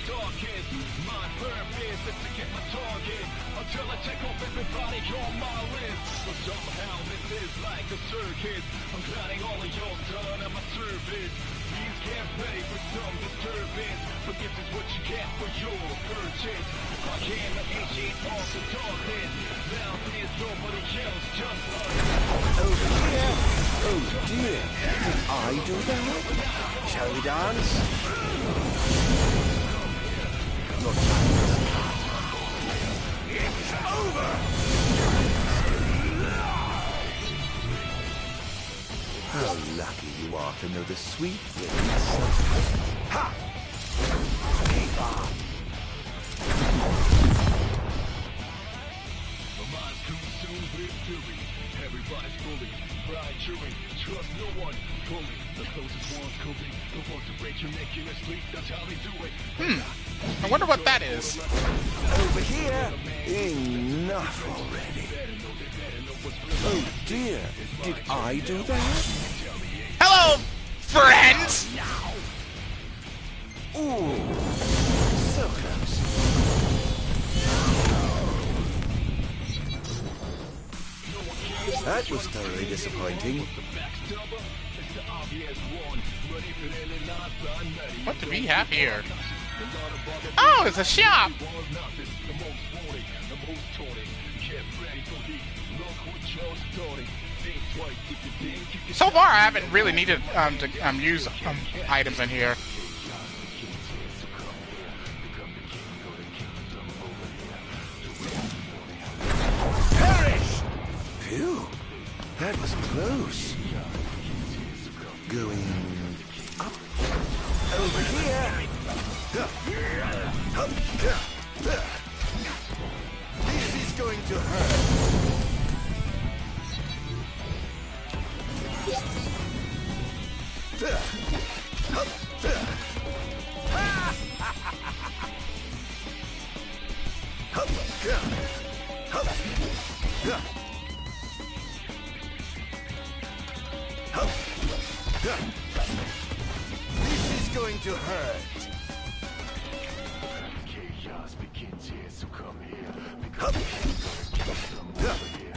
darkest. My purpose is to get my target until I take off everybody on my list. So somehow this is like a circus. I'm gliding all of your done at my service. Please get ready for some disturbance, but this is what you get for your purchase. I can initiate all the darkness. Now there's nobody else, just us. Over here? Oh dear, did I do that? Shall we dance? Your time has come. It's over! How lucky you are to know the sweet release of... Ha! Keep on! My mind's consumed with fury. Everybody's fully fried chewing. Trust no one fully. The closest ones could be the ones to break your neck in your sleep. That's how they do it. I wonder what that is. Over here! Enough already. Oh dear, did I do that? Hello, friends! Ooh, so close. That was thoroughly disappointing. What do we have here? Oh, it's a shop! So far, I haven't really needed to use items in here. Perish! Phew, that was close. Going up. Over here. This is going to hurt. This is going to hurt. Chaos begins here, so come here. Because over here.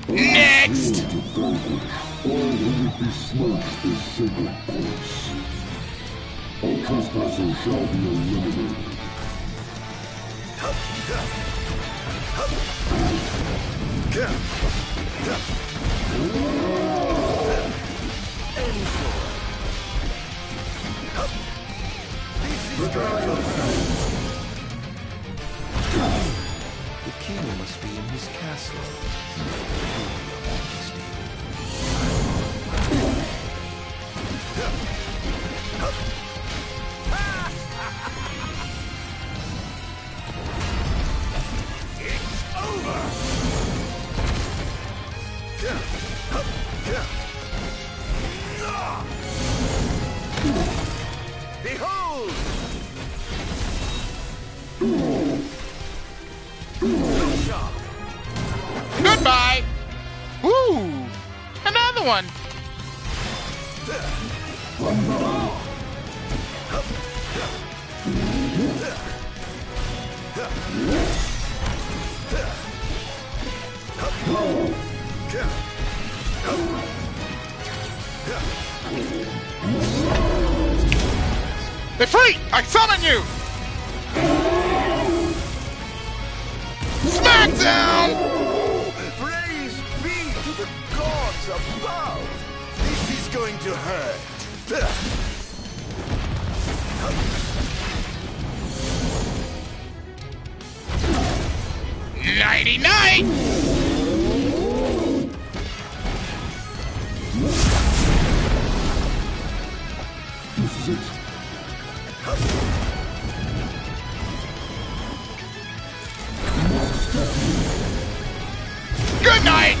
Next! All who besmirch the sacred place. All trespassers shall be eliminated. The king must be in his castle. It's over! Behold! Goodbye! Woo! Another one! They're free! I summon you! Smackdown! Praise be to the gods above! This is going to hurt. 99! This is it. Good night!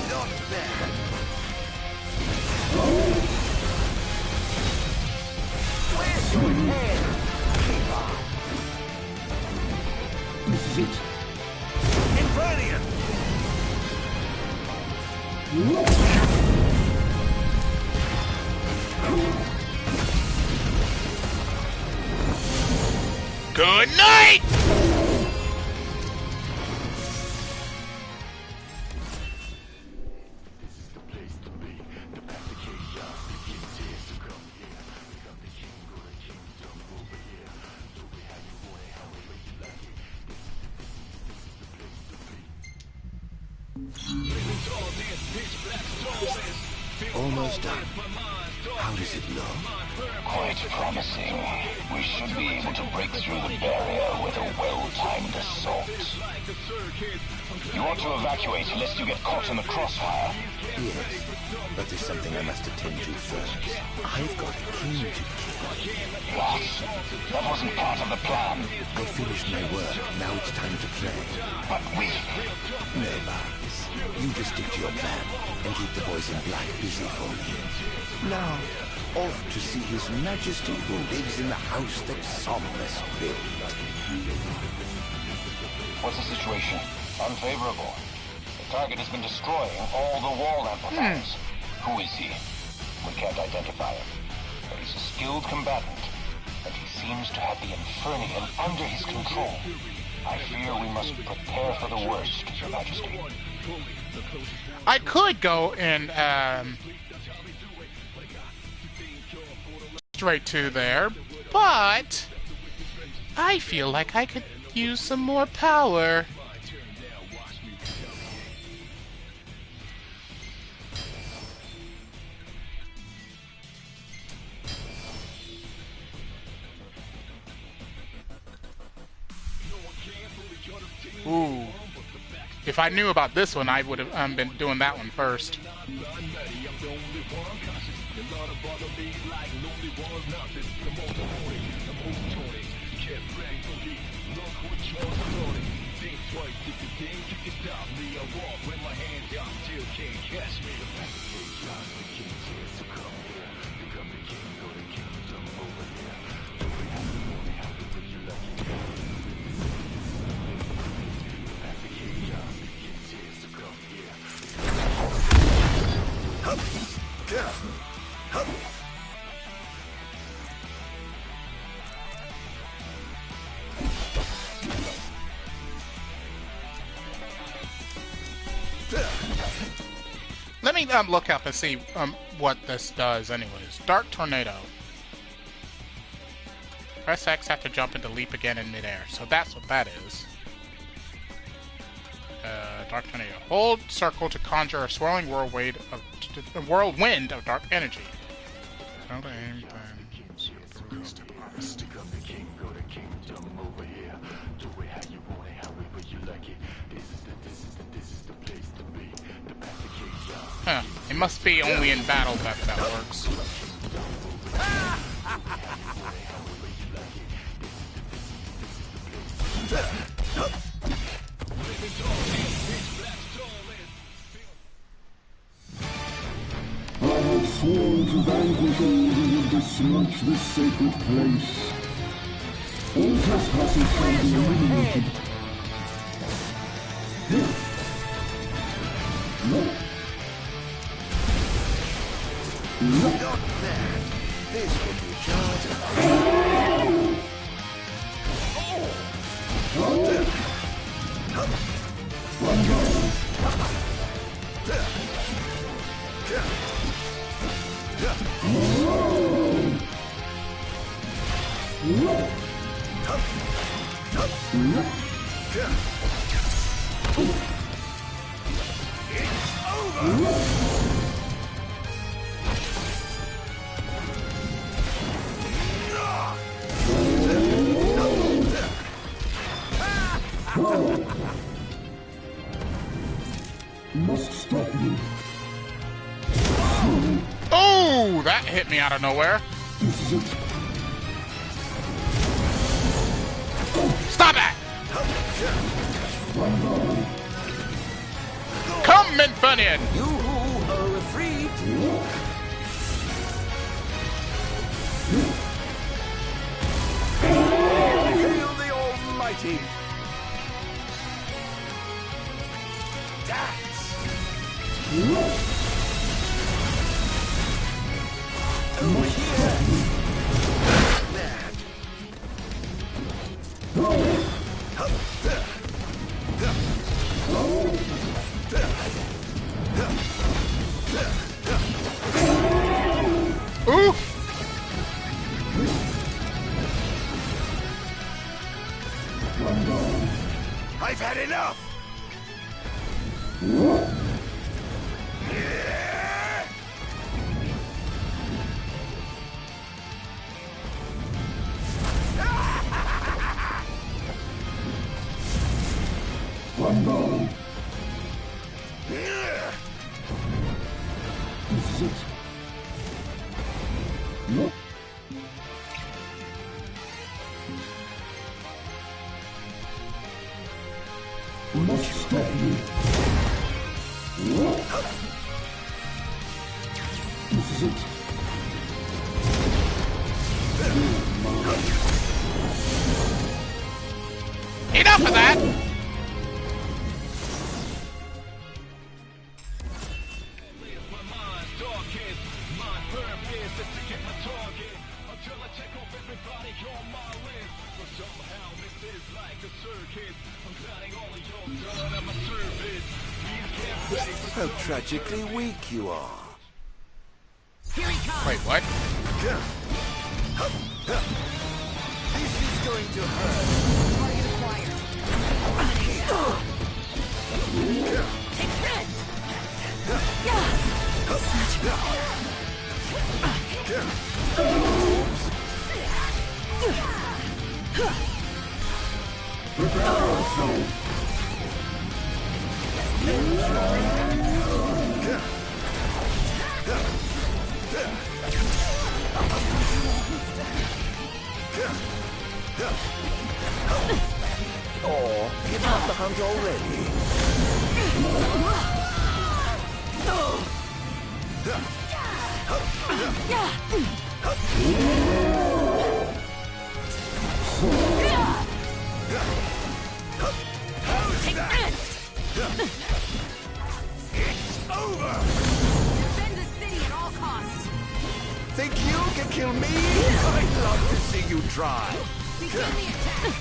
Not bad. Where's your head? Keep on. This is it. Infernian! Good night! Almost done. How does it look? Quite promising. We should be able to break through the barrier with a well-timed assault. You ought to evacuate lest you get caught in the crossfire. Yes, but there's something I must attend to first. I've got a king to kill. What? That wasn't part of the plan. I finished my work. Now it's time to play. But we... Never. You just stick to your plan and keep the boys in black busy for me. Now, off to see His Majesty who lives in the house that Somnus built. What's the situation? Unfavorable. The target has been destroying all the wall amplifiers. Who is he? We can't identify him. But he's a skilled combatant, and he seems to have the Infernian under his control. I fear we must prepare for the worst, Your Majesty. I could go and straight to there, but I feel like I could use some more power. Ooh. If I knew about this one, I would have been doing that one first. Let me look up and see what this does anyways. Dark Tornado. Press X after jump and to leap again in midair. So that's what that is. Dark Tornado. Hold circle to conjure a swirling whirlwind of dark energy. How to aim Huh. It must be only in battle that works. I have sworn to vanquish all who would besmirch this sacred place. All trespassers shall be eliminated. Not bad. This will be charged. Must stop you. Oh, that hit me out of nowhere. Stop it! Come, Infernian! You are free. Hail the Almighty! dance. Over here. Ooh! I've had enough. Rumble. This is it. Nope. We must stop you. This is it. Enough of that! How tragically weak you are. Here he comes. Wait, what? This is going to hurt. Target acquired. Take this! Such power. Prepare yourself. Oh, give up the hunt already. Take this! It's over! Defend the city at all costs! Think you can kill me? I'd love to see you try. Begin the attack!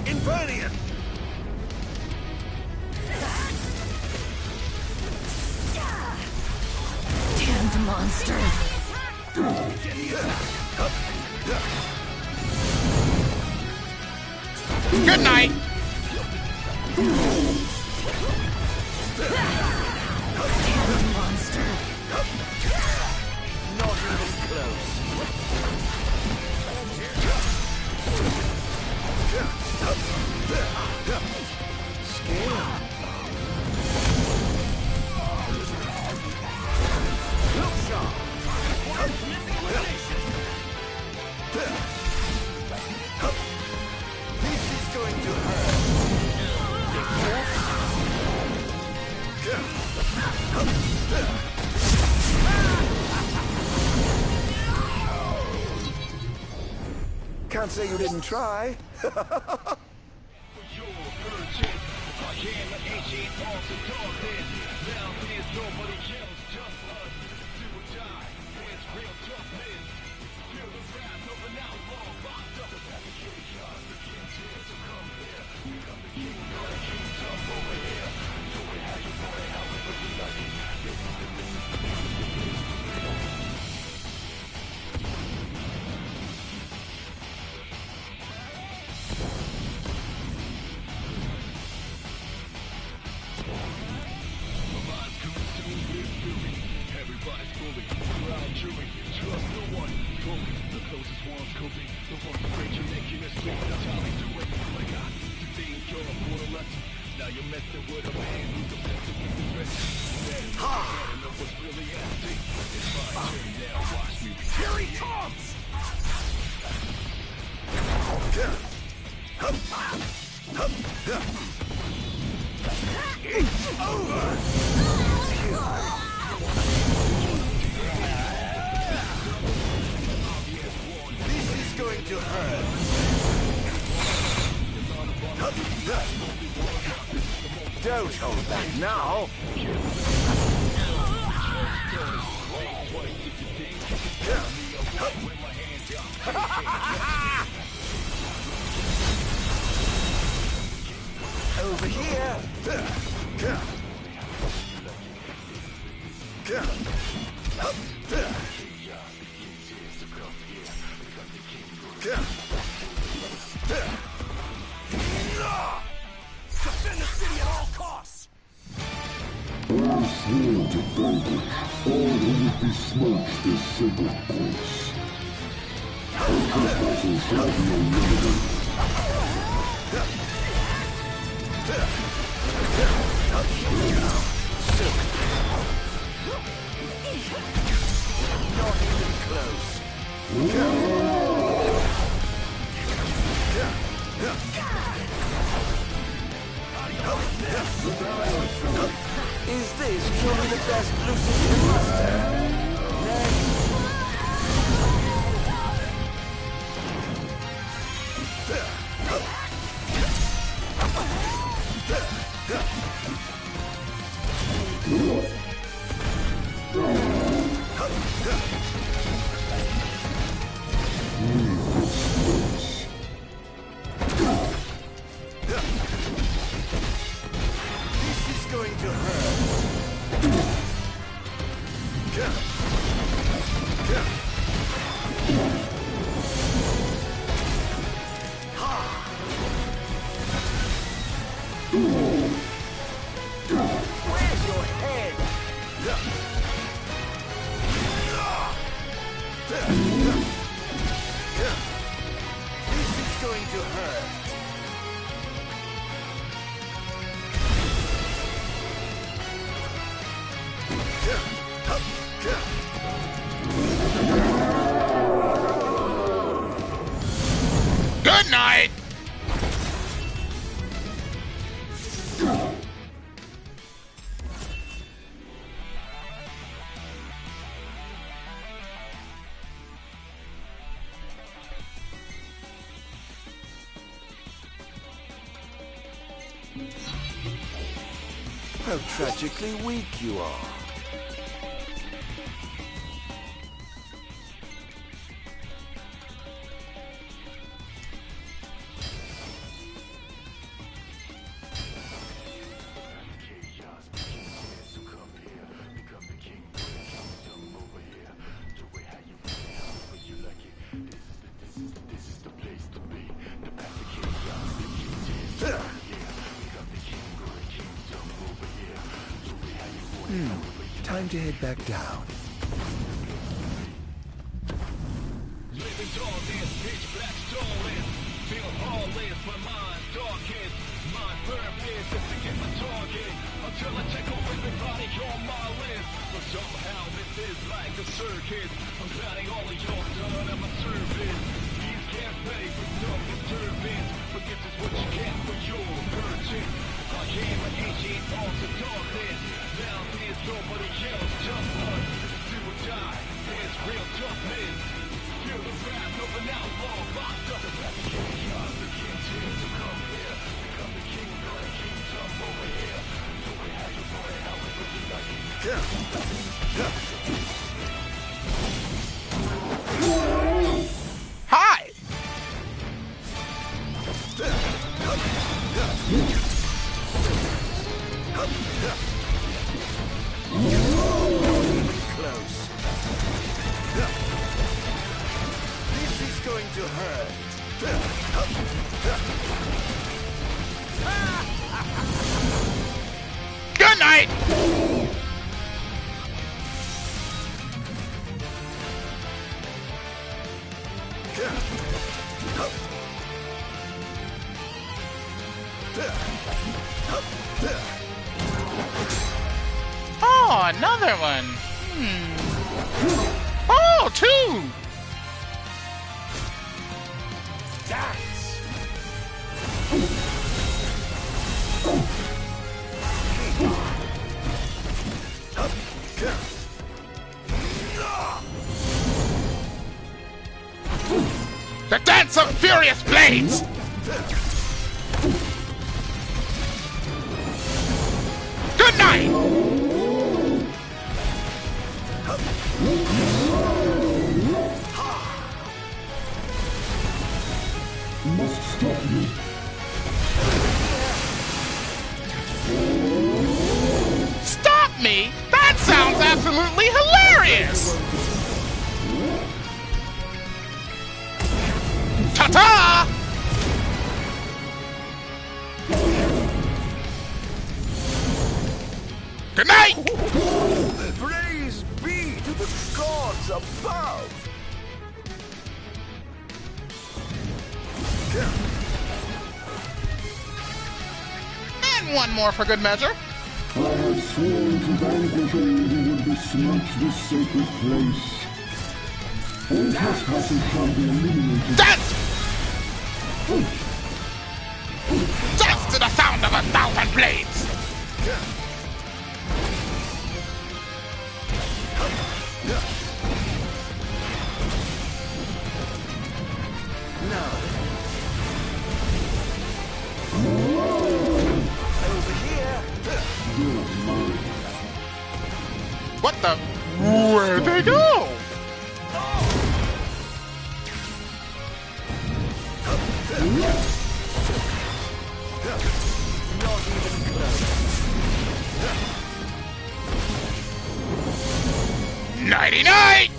Invernian! Damned monster! Good night! Damned monster! Not even close. Scale. Look sharp. Missing elimination. This is going to hurt. Can't say you didn't try. Here he comes! It's over! This is going to hurt. Don't hold back now. Over here. Defend the city at all costs. I swore to vanquish all who would besmirch this sacred place. Our trespasses shall be eliminated. Not even close. Is this truly the best Lucis master? Next. This is going to hurt. Where's your head? This is going to hurt. Good night! How tragically weak you are. Time to head back down. Living darkness, pitch black stolen. Feel heartless, my mind darkest. Mind purpose is to get my target. Until I check off everybody on my list. But somehow this is like a circus. I'm glad all of y'all done at my service. These can't pay for no disturbance. But this is what you get for your purchase. I am an ancient art of darkness. Now there's nobody else, just us. Do or die, there's real toughness. Feel the wrath of an outlaw, locked up. The chaos, the king's here to come here. Become the king of the kingdom over here. Do it how you want it, however you like it. Hi! Close. This is going to hurt. Good night! Oh, another one. Oh, two. The Dance of Furious Blades! Good night! Must stop me. Stop me? That sounds absolutely hilarious! Ta-ta! Good night! Praise be to the gods above! And one more for good measure. I have sworn to vanquish all who would besmirch this sacred place. All trespassers shall be eliminated. Death! Death to the sound of 1,000 blades! What the? Where'd they go? 99!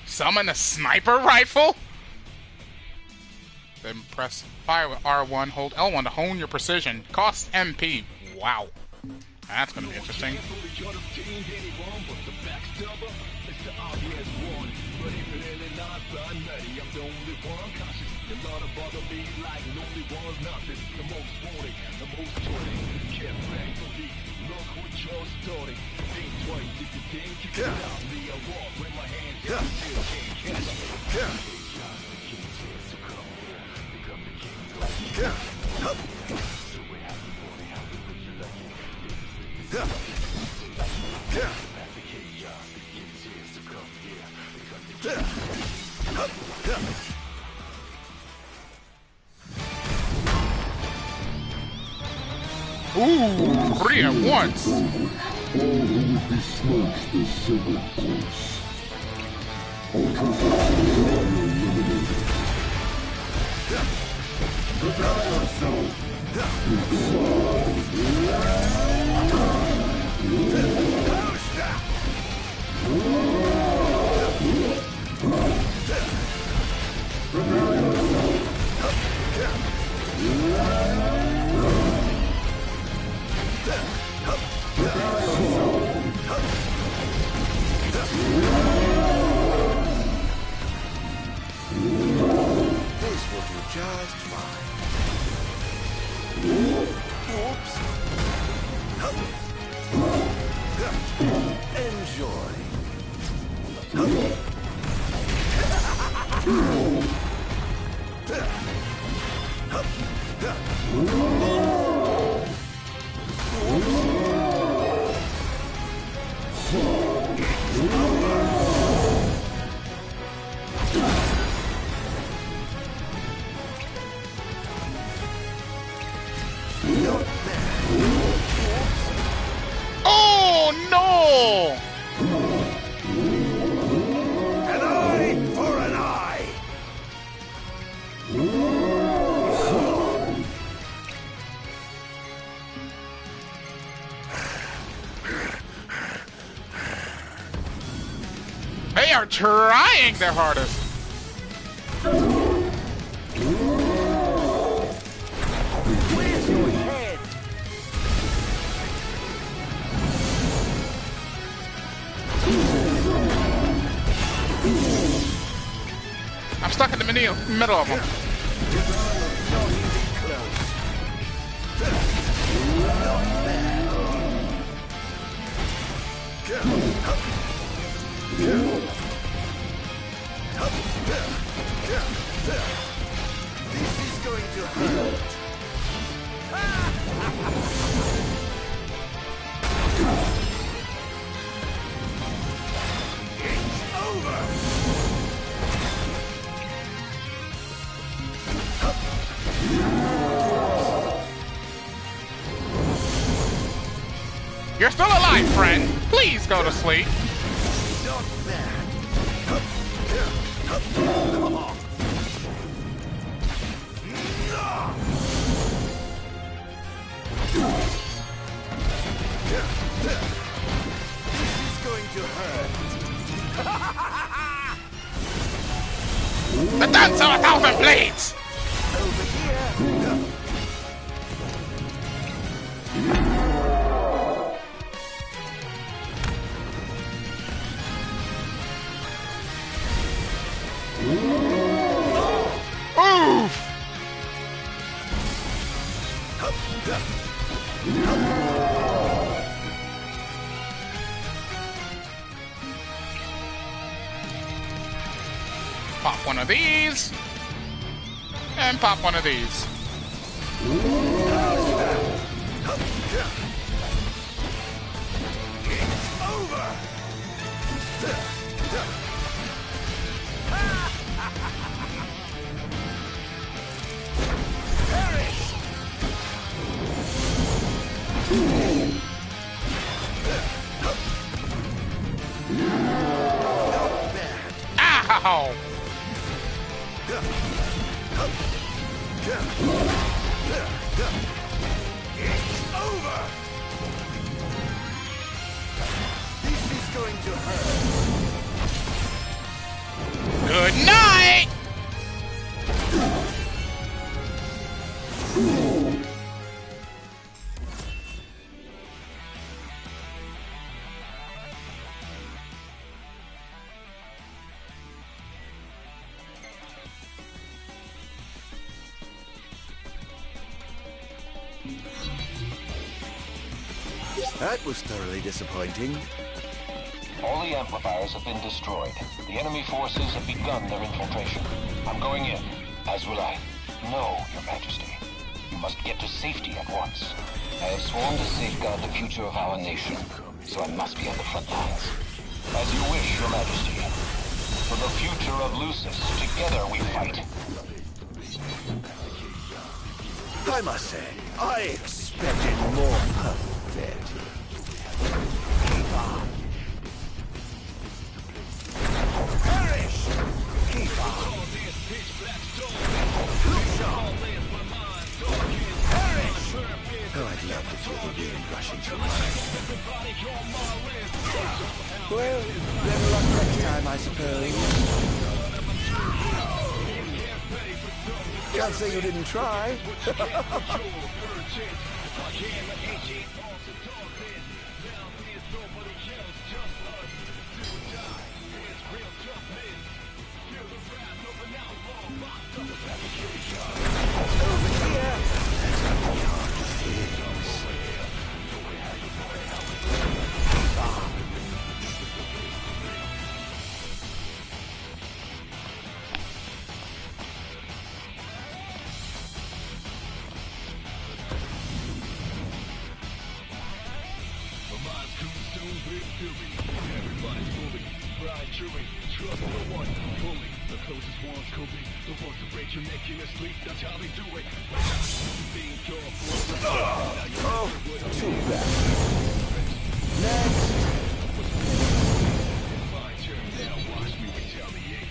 Summon a sniper rifle? Then press fire with R1, hold L1 to hone your precision. Cost MP. Wow. That's gonna be interesting. Ooh, 3 at once. All who would besmirch this sacred place. All trespassers are eliminated. Prepare yourself. This will do just fine. Oops. Enjoy. Oh no! An eye for an eye! trying their hardest. Where's your head? I'm stuck in the middle of them. This is going to hurt. It's over. You're still alive, friend. Please go to sleep. Not bad. This is going to hurt. The dance of 1,000 blades! Over here. Oof! Pop one of these. And pop one of these. It's over. Perish. Ow! It's over. This is going to hurt. Good night! That was thoroughly disappointing. All the amplifiers have been destroyed. The enemy forces have begun their infiltration. I'm going in, as will I. No, Your Majesty. You must get to safety at once. I have sworn to safeguard the future of our nation, so I must be on the front lines. As you wish, Your Majesty. For the future of Lucis, together we fight. I must say, I expected more perfect. Keep on. Perish! Keep on. Look sharp. Perish! Oh, I'd love to feel the wind rushing through my hair. Well, better luck next time, I suppose. Can't say you didn't try. Oh, too bad. Next.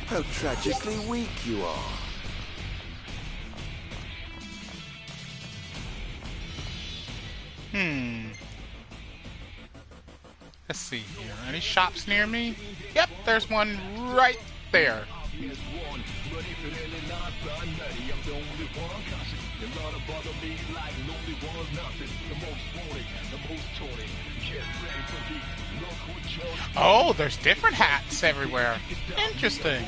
How tragically weak you are. Let's see here. Any shops near me? Yep, there's one right there. Oh, there's different hats everywhere. Interesting.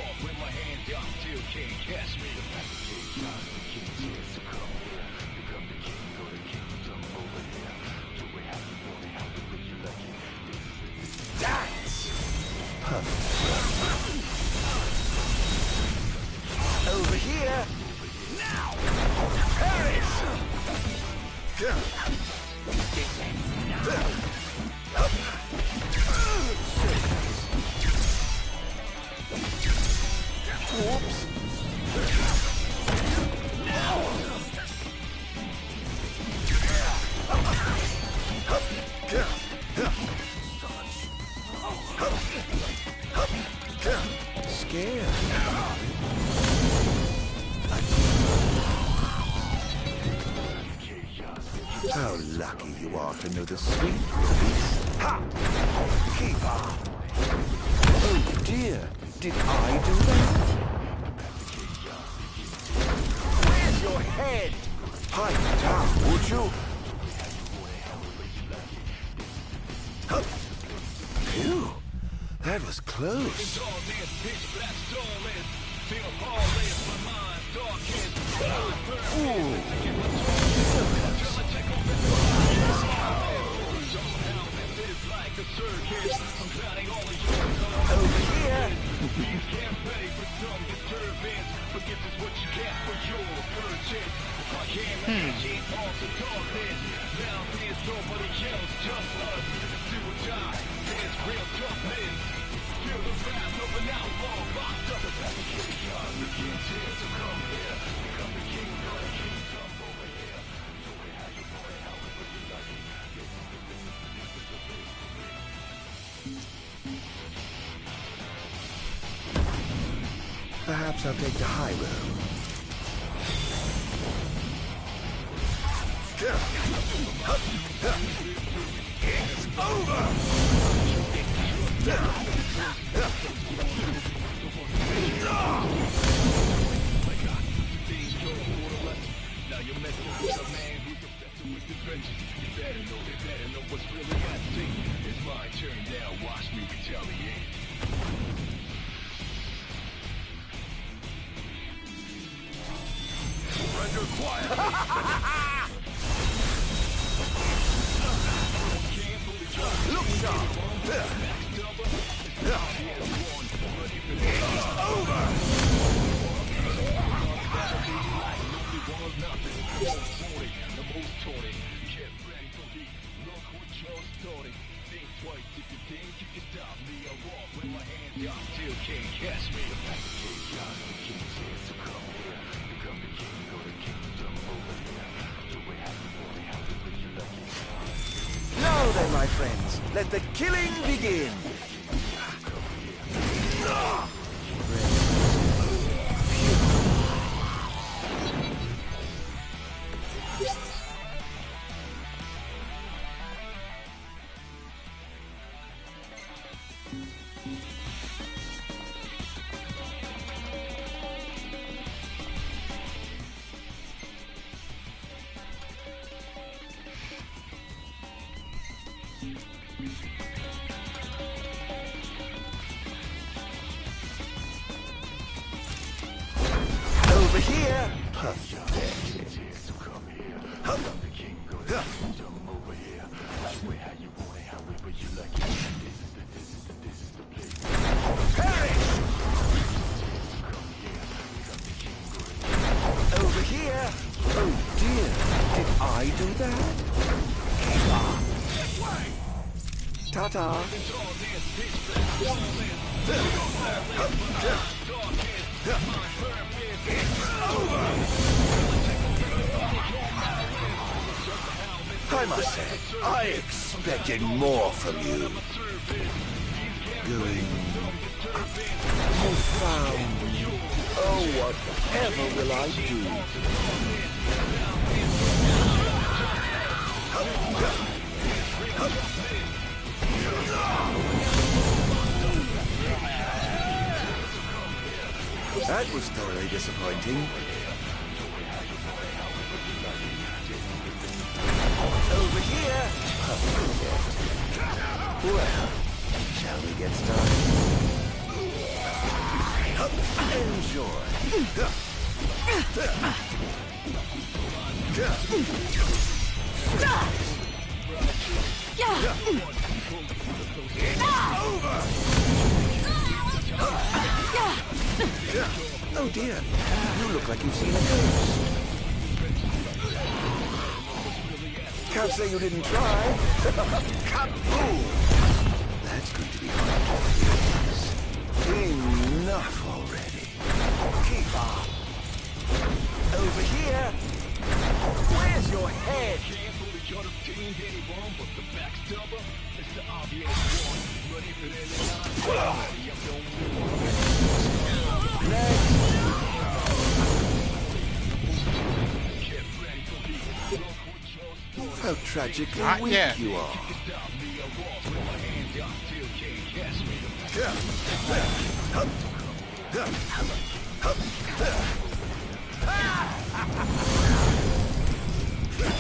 That's perfect. Over here. Now. Paris. Whoops. Scared. How lucky you are to know the sweet release. Ha! Keep on. Oh dear, did I do that? Where's your head? Pipe down, would you? Phew, that was close. Ooh. Over here. Perhaps I'll take the high road. It's over! Now you're messing with a man who's obsessed with adventure. You better know what's really at stake. It's my turn now, watch me retaliate. Surrender quietly! Look sharp! It's over! Now then, my friends, let the killing begin! Over here. Perfect. Perish! Over here. Oh dear, did I do that? Keep on. Ta-ta. I must say, I expected more from you. Going profound. Oh, whatever will I do? That was thoroughly disappointing. Over here! Well, shall we get started? Enjoy. Oh dear, you look like you've seen a ghost. Can't say you didn't try. Kaboom! That's going to be hard to freeze. Enough already. Keep on. Over here. Where's your head? How tragically weak you are.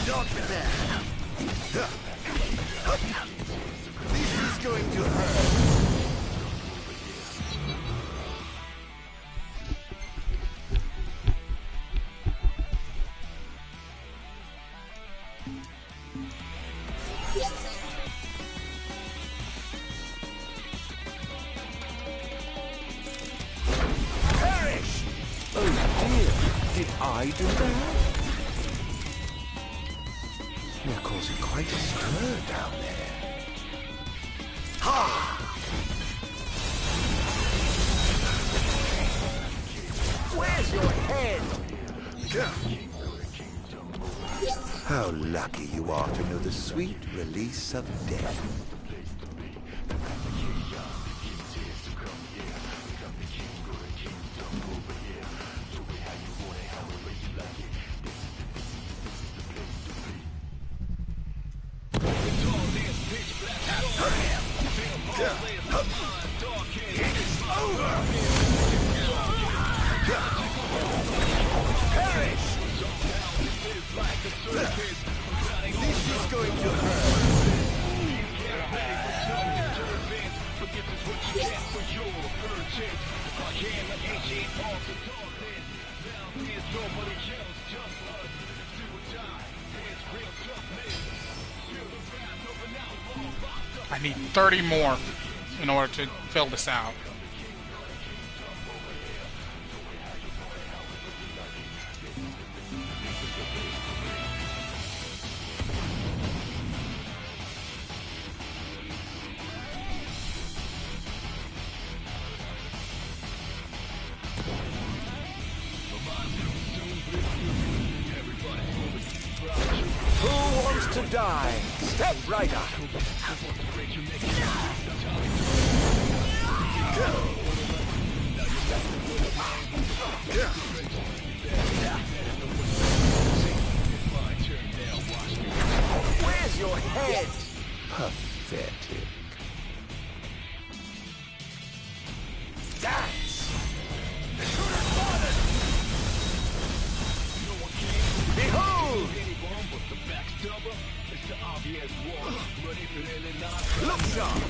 Not there. This is going to hurt. Perish! Oh dear, did I do that? You're causing quite a stir down there. Ha! Where's your head? How lucky you are to know the sweet release of death. I need 30 more in order to fill this out. Who wants to die? Step right up. Where's your head? Pathetic. Dance! Behold! Look sharp!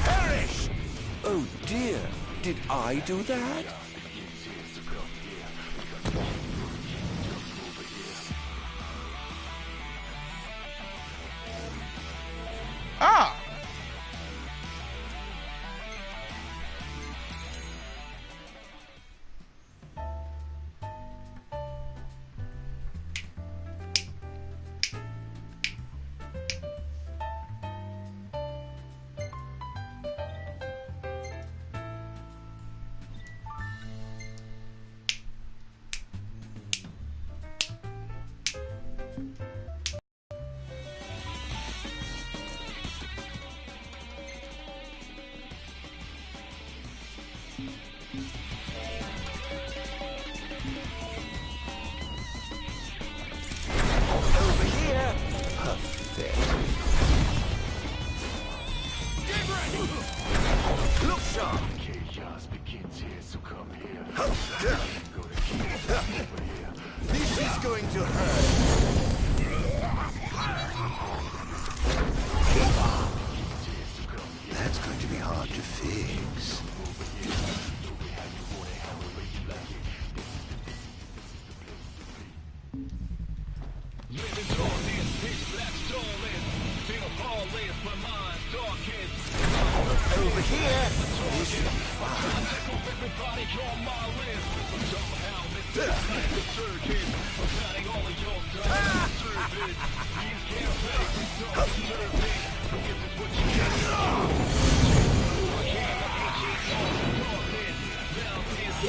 Perish! Oh dear, did I do that? Ah! Look sharp! This is going to hurt. That's going to be hard to fix. Over here. This should be fun.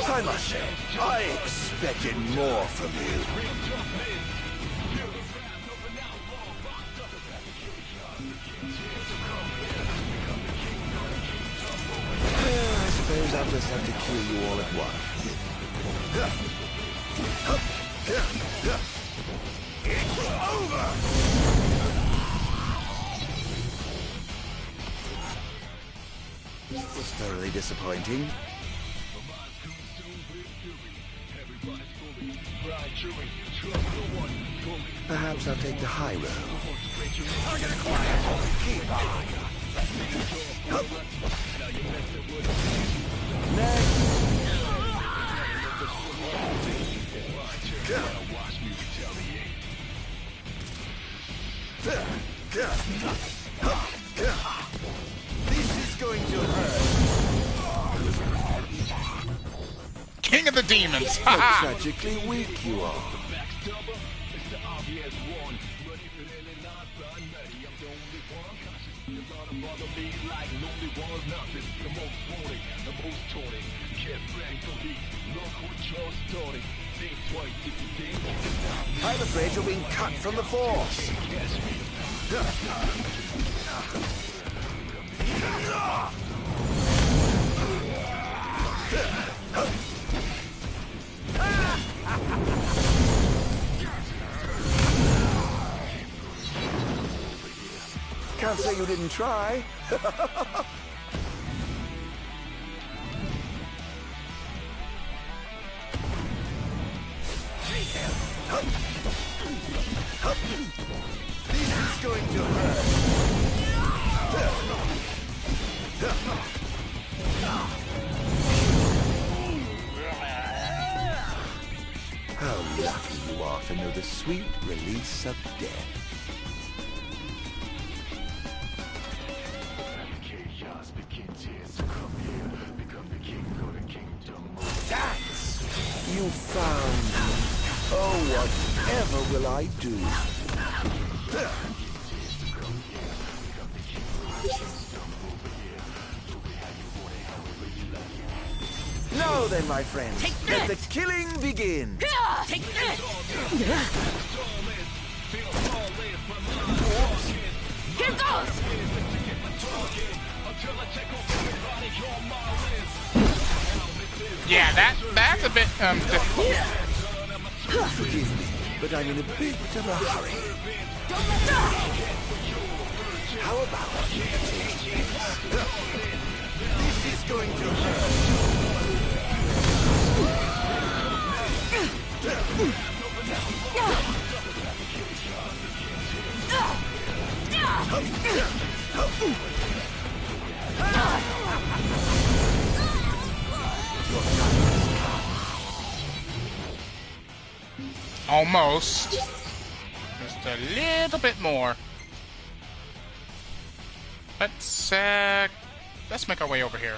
I must say, I expected more from you. I suppose I'll just have to kill you all at once. It's over! It was thoroughly disappointing. Perhaps I'll take the high road. Target acquired! Keep on! Next! This is going to hurt. King of the Demons! How tragically weak you are. I'm afraid you're being cut from the force. Can't say you didn't try. This is going to hurt. How lucky you are to know the sweet release of death. That's... You found me. Oh, whatever will I do? Now then, my friends, let the killing begin. Take this! Here goes! Yeah, that's a bit difficult. Forgive me, but I'm in a bit of a hurry. How about this is going to hurt. Almost. Just a little bit more. Let's make our way over here.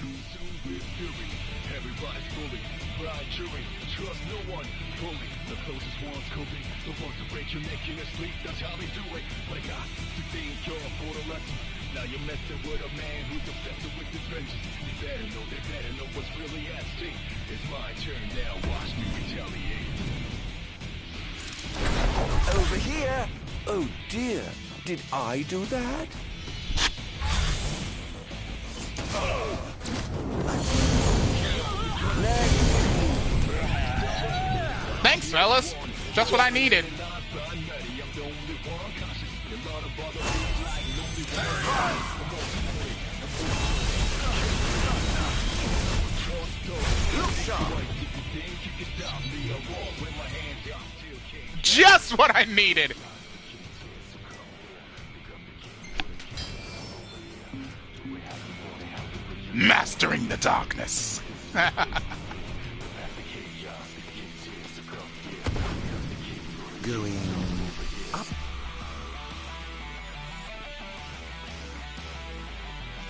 Trust no one fully. The closest ones could be the ones to break your neck in your sleep. That's how they do it. But I got to think you're for the lesson. Now you're messing with a man who's obsessed with the trenches. You better know, they better know what's really at stake. It's my turn now. Watch me retaliate. Over here. Oh dear. Did I do that? Next. Thanks, fellas. Just what I needed. just what I needed. Mastering the darkness. Going up.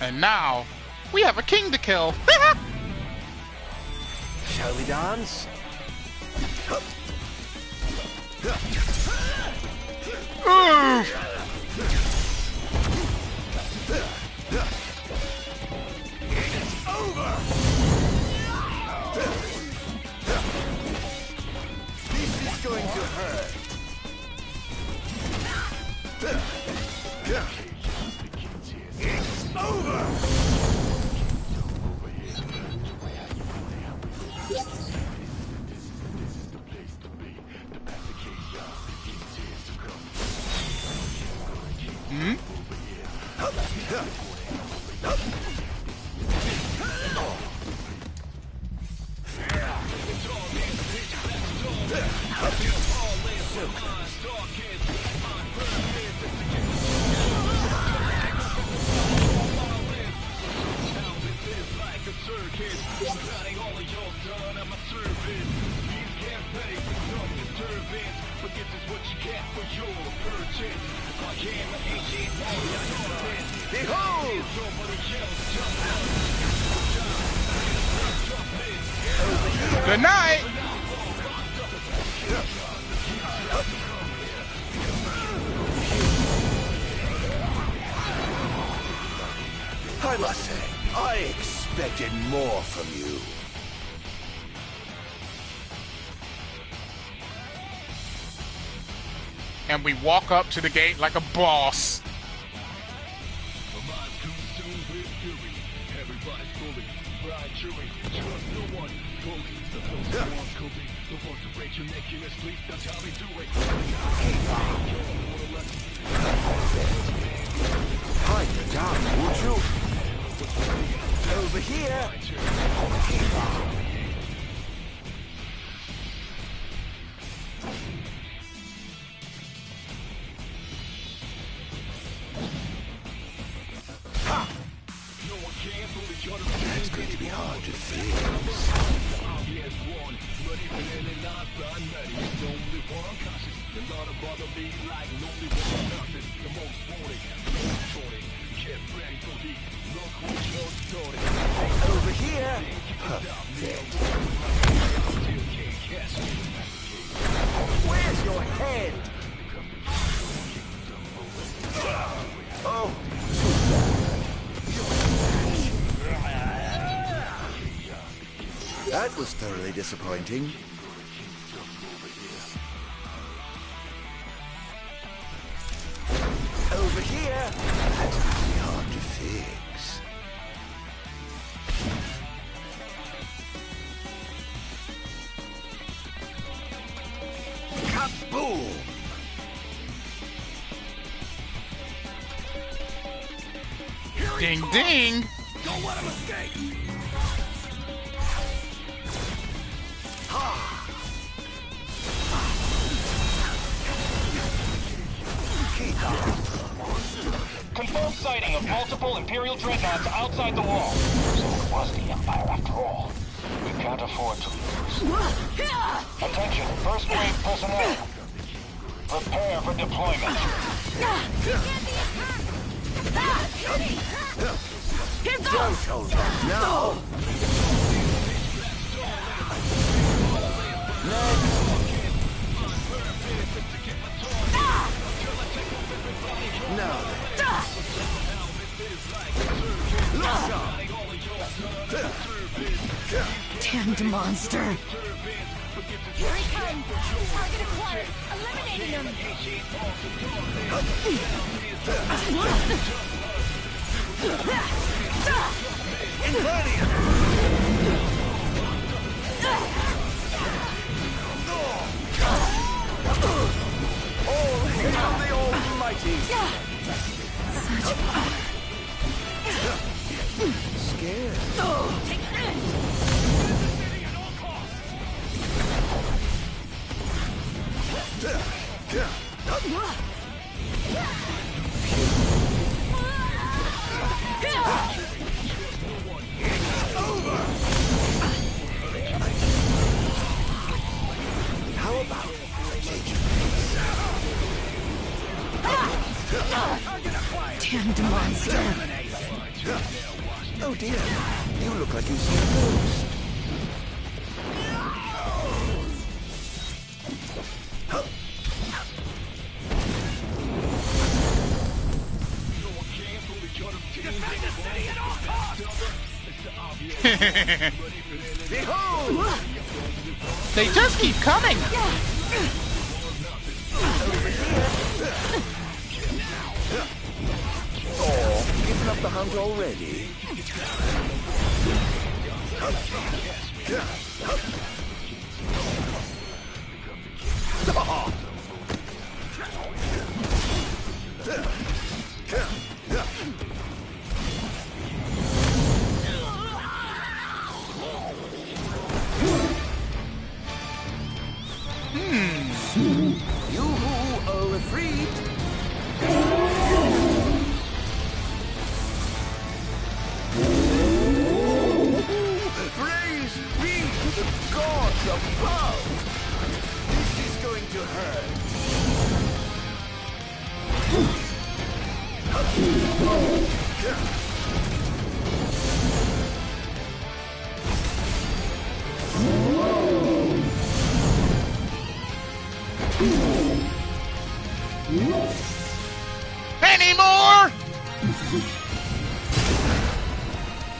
And now, we have a king to kill. Shall we dance? Ooh. It's over. This is going to hurt. It's over. Hmm? Behold! Good night. I must say, I expected more from you. And we walk up to the gate like a boss. Pipe down, would you? Over here. That's going to be hard to fix. Over here. Perfect. Where's your head? Oh, that was thoroughly disappointing. Over here. That's going to be hard to fix. Kaboom! Ding ding! Don't let him escape! Confirmed sighting of multiple Imperial dreadnoughts outside the wall. So it was the Empire after all. We can't afford to lose. Attention, first wave personnel. Prepare for deployment. Don't hold back now. Next. Now Damned monster. Here he comes! Target acquired! Eliminating him! all hail the Almighty! Such power. Scared. Take this! Oh dear, you look like you've seen a ghost. Behold! They just keep coming! Oh, given up the hunt already? You are afraid. Praise be to the gods above! This is going to hurt. Any more?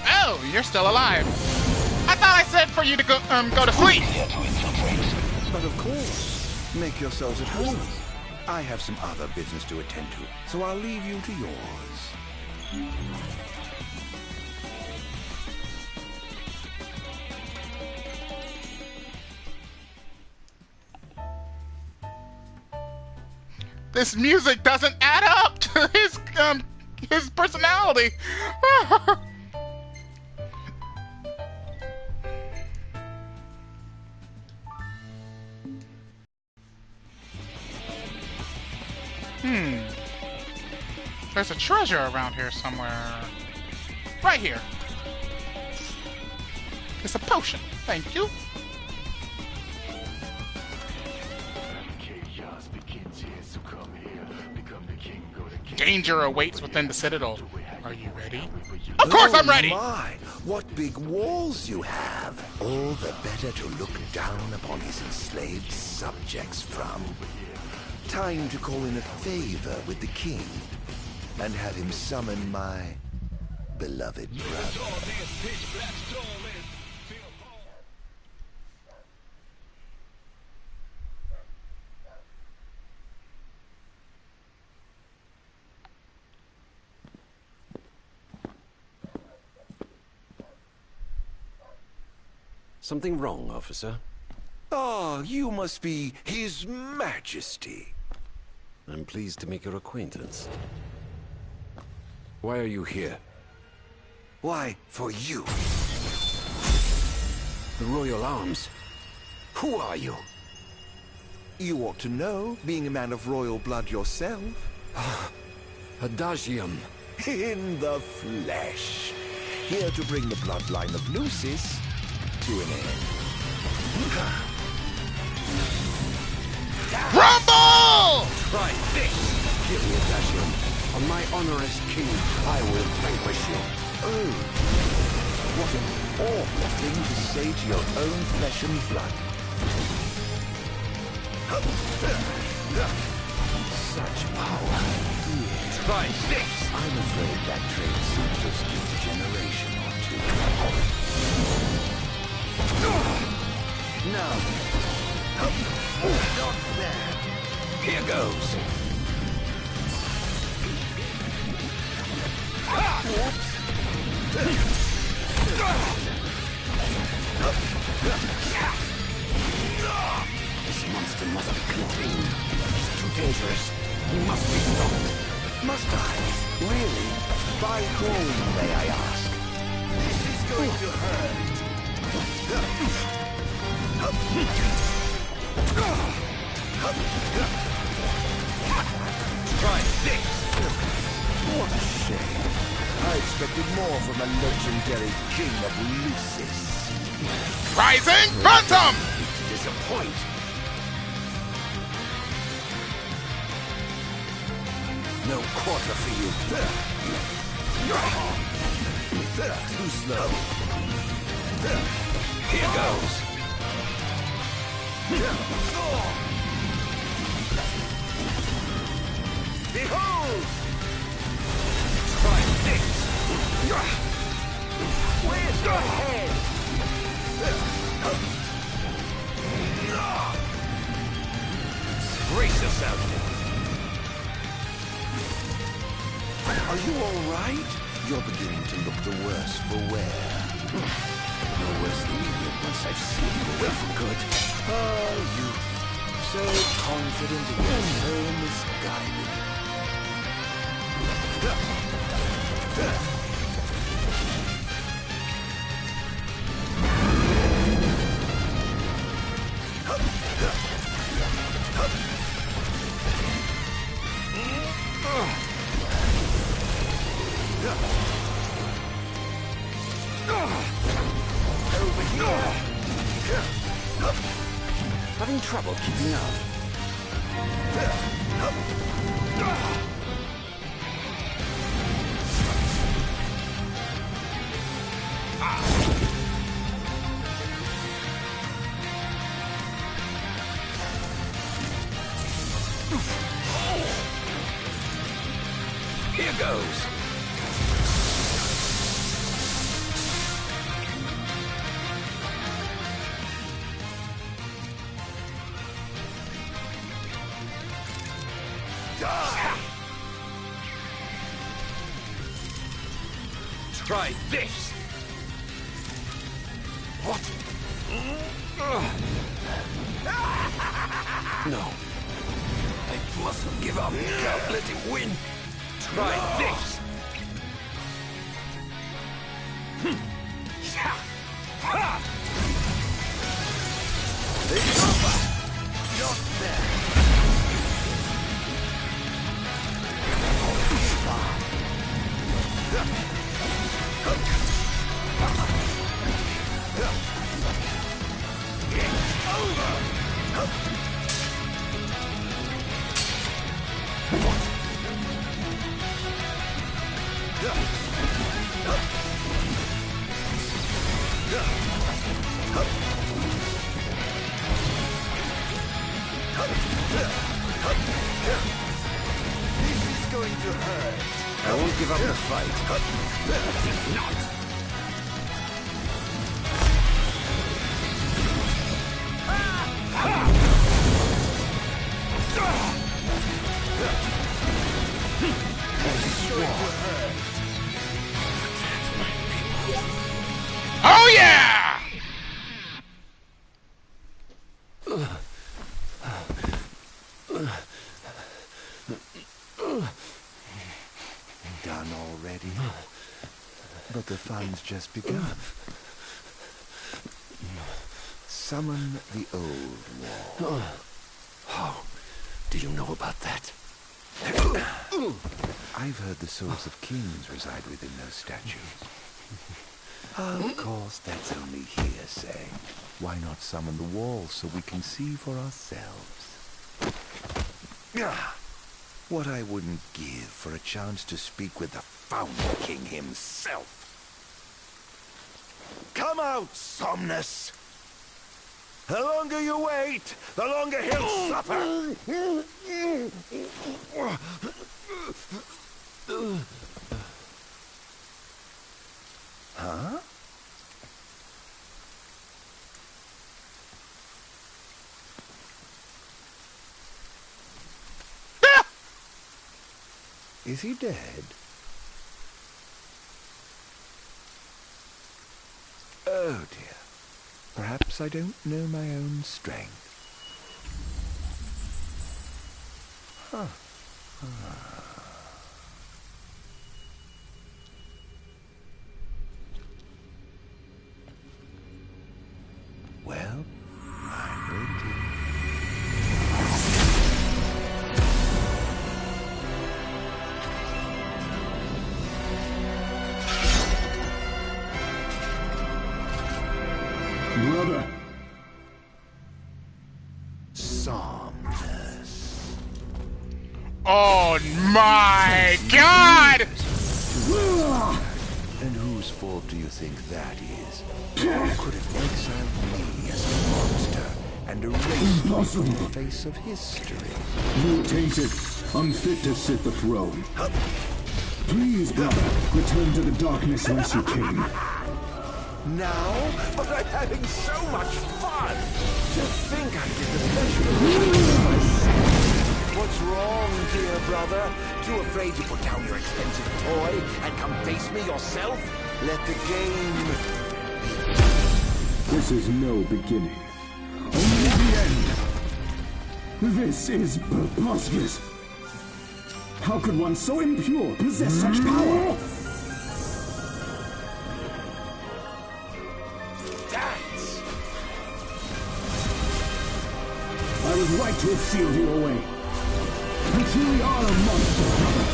Oh, you're still alive. I thought I said for you to go to sleep. But of course, make yourselves at home. I have some other business to attend to, so I'll leave you to yours. This music doesn't add up to his personality. There's a treasure around here somewhere. Right here. It's a potion. Thank you. Danger awaits within the Citadel. Are you ready? Of course I'm ready! My, what big walls you have! All the better to look down upon his enslaved subjects from. Time to call in a favor with the king, and have him summon my beloved brother. Something wrong, officer? Ah, you must be His Majesty. I'm pleased to make your acquaintance. Why are you here? Why, for you. The Royal Arms. Who are you? You ought to know, being a man of royal blood yourself. Adagium. In the flesh. Here to bring the bloodline of Lucis to an end. Rumble! Try this! Give me Adagium. On my honor as king, I will vanquish you. Oh, what an awful thing to say to your own flesh and blood. Such power. Try this! I'm afraid that trait seems to skip a generation or two. Now, not there. Here goes. This monster must be contained. He's too dangerous. He must be stopped. Must I? Really? By whom, may I ask? This is going to hurt. Try this! What a shame. I expected more from the legendary king of Lucis. Rising Phantom! To disappoint. No quarter for you. Too slow. Here goes. Behold! Try this! Where's your head? Brace yourself. Are you all right? You're beginning to look the worse for wear. No worse than you will once I've seen you away for good. Oh, you so confident and yet so misguided. Having trouble keeping up. Here goes. Try this! What? No. I mustn't give up. Can't let him win. Try this! It's over! Not there. This is going to hurt. I won't give up the fight. Not. Oh yeah! Done already? But the fun's just begun. Summon the old wall. How do you know about that? I've heard the souls of kings reside within those statues. Of course, that's only hearsay. Why not summon the wall so we can see for ourselves? What I wouldn't give for a chance to speak with the Founder King himself. Come out, Somnus! The longer you wait, the longer he'll suffer! Huh? Is he dead? Oh dear. Perhaps I don't know my own strength. Huh. Well, I'm waiting. Brother. Somnus. Oh my God! And who Whose fault do you think that is? Who could have exiled me as a monster and erased me from the face of history? You tainted, unfit to sit the throne. Please, brother, return to the darkness whence you came. Now? But I'm having so much fun! To think I did the pleasure of myself. What's wrong, dear brother? Too afraid to put down your expensive toy and come face me yourself? Let the game begin. This is no beginning. Only the end. This is preposterous. How could one so impure possess such power? Dance! I was right to have sealed you away. You truly are a monster, brother.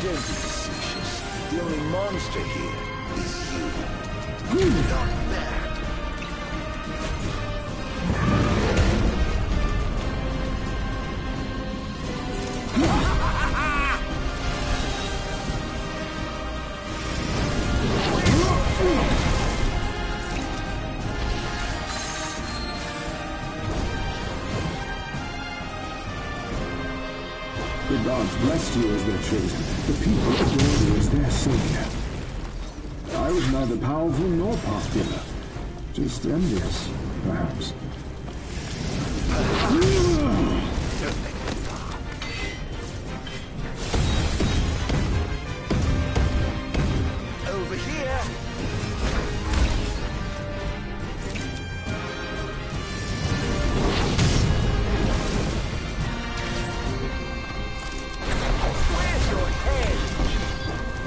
Don't be facetious. The only monster here is you. Not that. The gods blessed you as their chosen. The people adored you as their savior. I was neither powerful nor popular. Just envious, perhaps. Over here!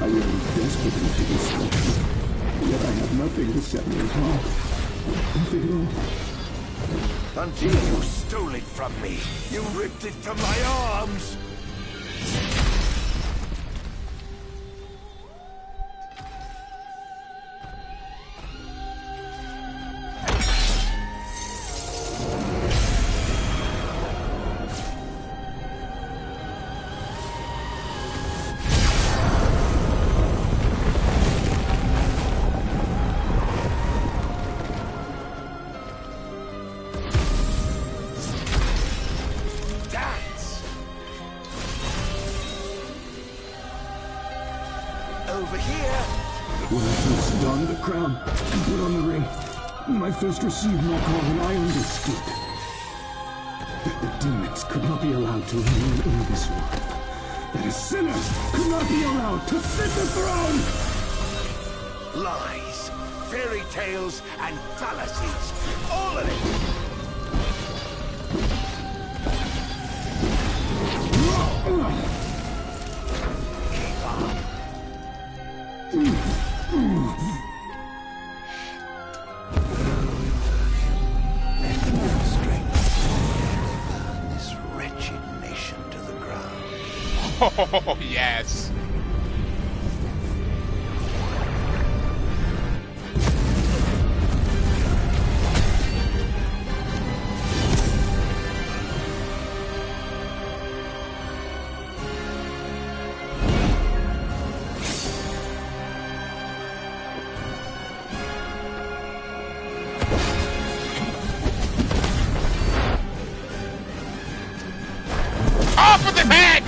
I yearned desperately to be special, yet I have nothing to set me apart. Nothing at all. Until you stole it from me. You ripped it from my arms. When I first donned the crown and put on the ring, when I first received my calling, I understood that the demons could not be allowed to remain in this world. That a sinner could not be allowed to sit the throne! Lies, fairy tales, and fallacies. All of it! This wretched nation to the ground. Oh, yes. Off with his head!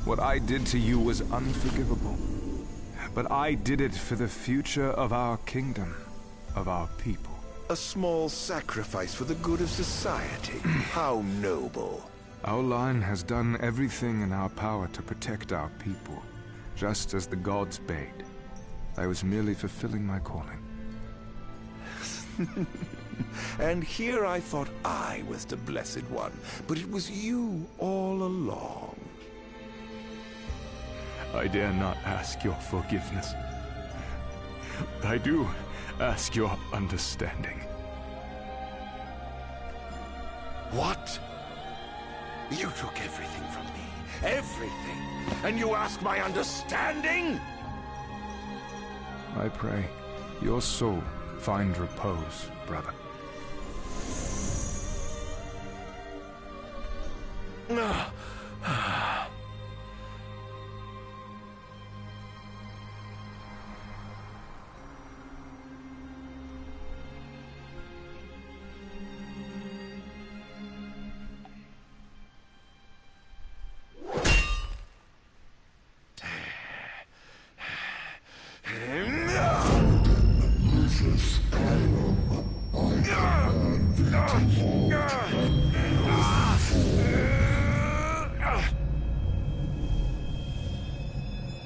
What I did to you was unforgivable. But I did it for the future of our kingdom, of our people. A small sacrifice for the good of society. How noble. Our line has done everything in our power to protect our people, just as the gods bade. I was merely fulfilling my calling. And here I thought I was the Blessed One, but it was you all along. I dare not ask your forgiveness. I do ask your understanding. What? You took everything from me. Everything. And you ask my understanding? I pray your soul find repose, brother.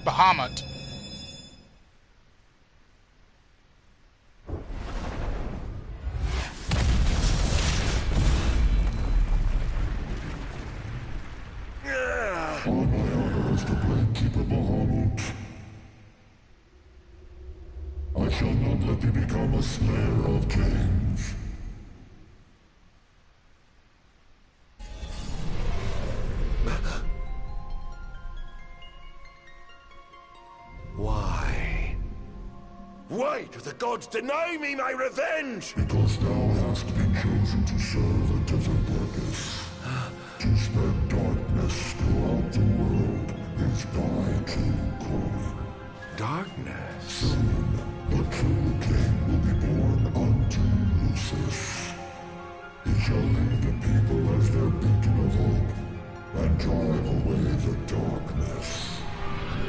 Bahamut. On my honor as the Great Keeper Bahamut, I shall not let thee become a slayer of kings. Why? Why do the gods deny me my revenge? Because thou hast been chosen to serve a different purpose. To spread darkness throughout the world is thy true calling. Darkness? Soon, the true king will be born unto Lucis. He shall lead the people as their beacon of hope, and drive away the darkness.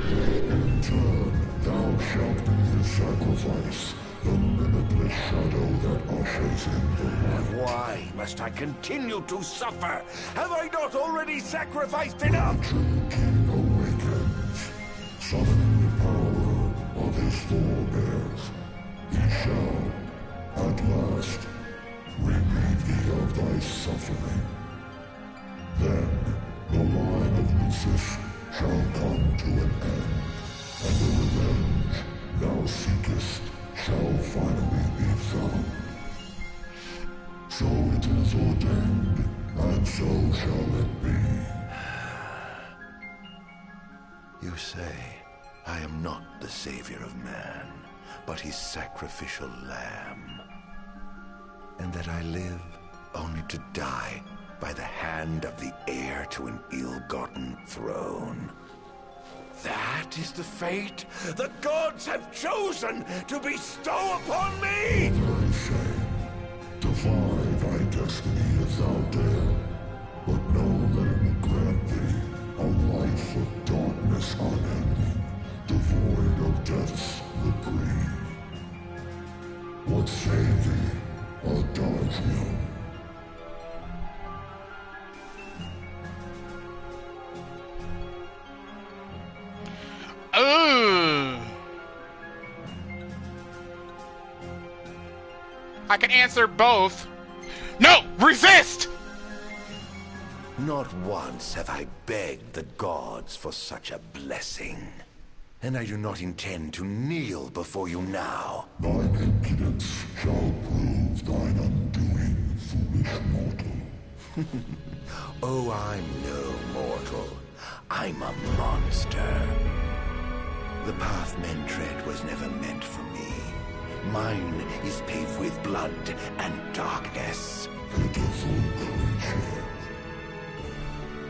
In turn, thou shalt be his sacrifice, the limitless shadow that ushers in the light. Why must I continue to suffer? Have I not already sacrificed enough? The true king awakens, summoning the power of his forebears. He shall, at last, relieve thee of thy suffering. Then, the line of Lucis shall come to an end, and the revenge thou seekest shall finally be found. So it is ordained, and so shall it be. You say I am not the savior of man, but his sacrificial lamb, and that I live only to die by the hand of the heir to an ill-gotten throne. That is the fate the gods have chosen to bestow upon me! Very shame. Defy thy destiny if thou dare, but know that it will grant thee a life of darkness unending, devoid of death's reprieve. What say thee, Adagio? Ooh. I can answer both. No! Resist! Not once have I begged the gods for such a blessing. And I do not intend to kneel before you now. Thine impudence shall prove thine undoing, foolish mortal. Oh, I'm no mortal. I'm a monster. The path men tread was never meant for me. Mine is paved with blood and darkness. Pitiful creature.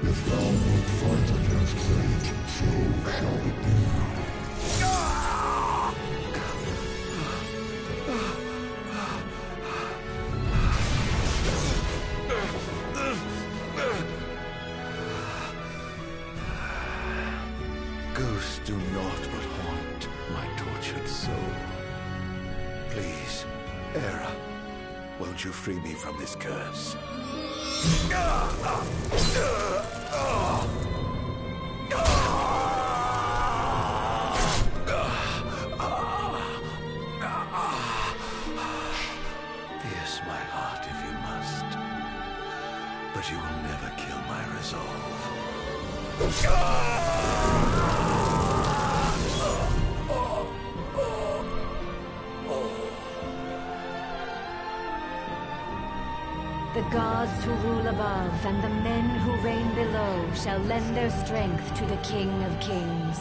If thou wilt fight against fate, so shall it be. Ghosts do naught but haunt my tortured soul. Please, Hera, won't you free me from this curse? Pierce my heart if you must, but you will never kill my resolve. The gods who rule above and the men who reign below shall lend their strength to the King of Kings.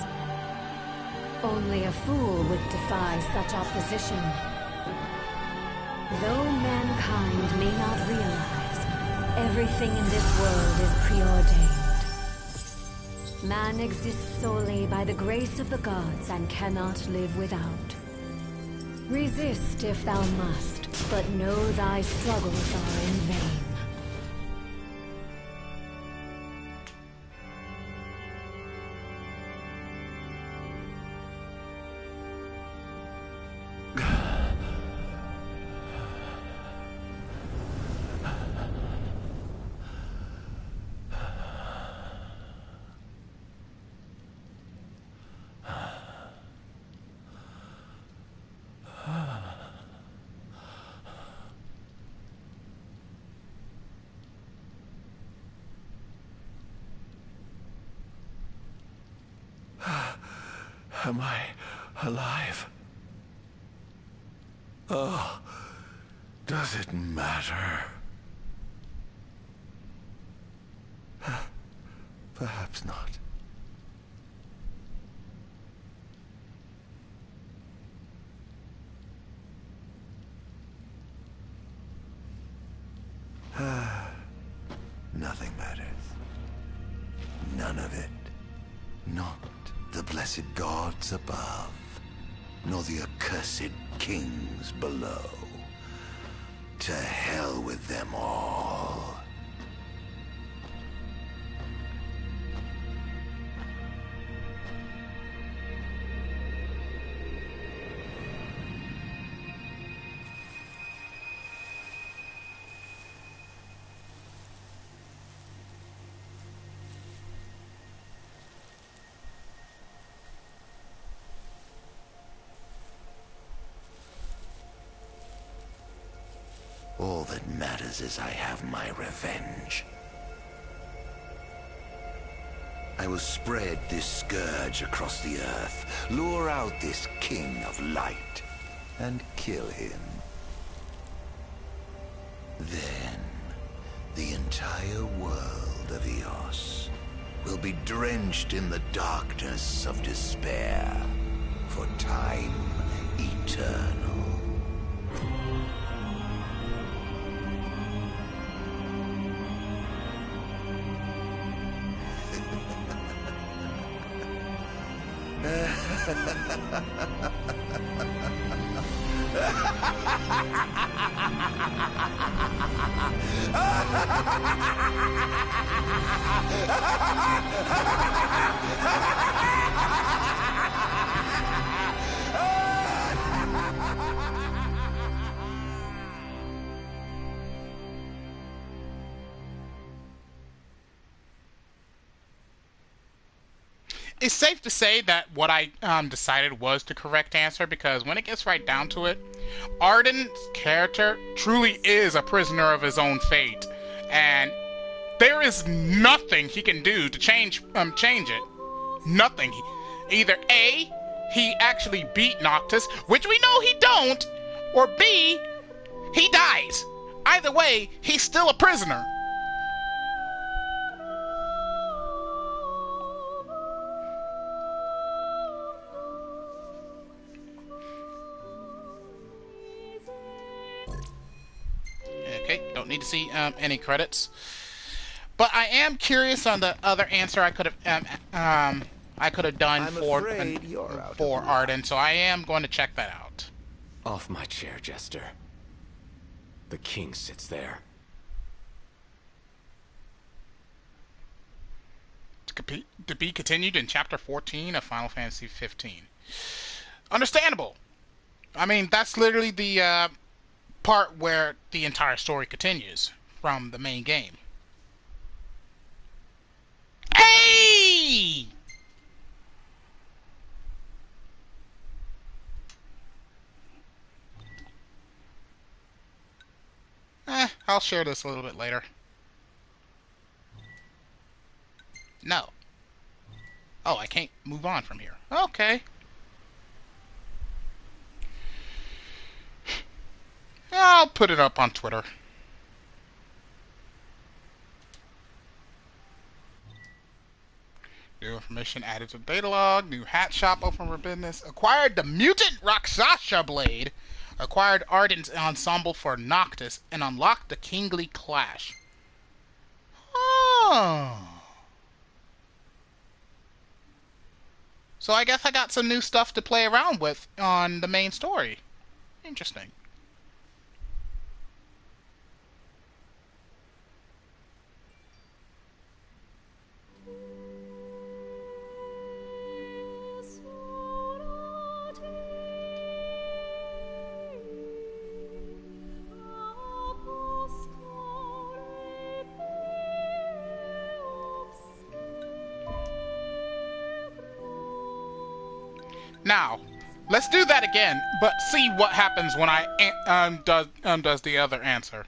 Only a fool would defy such opposition. Though mankind may not realize, everything in this world is preordained. Man exists solely by the grace of the gods and cannot live without. Resist if thou must, but know thy struggles are in vain. Am I alive? Oh, does it matter? Perhaps not. Nothing matters. None of it. Not the blessed gods above, nor the accursed kings below. To hell with them all. All that matters is I have my revenge. I will spread this scourge across the earth, lure out this king of light, and kill him. Then, the entire world of Eos will be drenched in the darkness of despair for time eternal. It's safe to say that what I decided was the correct answer, because when it gets right down to it, Arden's character truly is a prisoner of his own fate, and there is nothing he can do to change it. Nothing. Either A, he actually beat Noctis, which we know he don't, or B, he dies. Either way, he's still a prisoner. Okay, don't need to see any credits. But I am curious on the other answer I could have done for Arden, so I am going to check that out. Off my chair, Jester. The king sits there. To be continued in Chapter 14 of Final Fantasy 15. Understandable. I mean, that's literally the part where the entire story continues from the main game. Hey! I'll share this a little bit later. No. Oh, I can't move on from here. Okay. I'll put it up on Twitter. New information added to the data log. New hat shop open for business. Acquired the mutant Rakshasa blade. Acquired Ardent ensemble for Noctis. And unlocked the Kingly Clash. Oh. So I guess I got some new stuff to play around with on the main story. Interesting. Now, let's do that again, but see what happens when I does the other answer.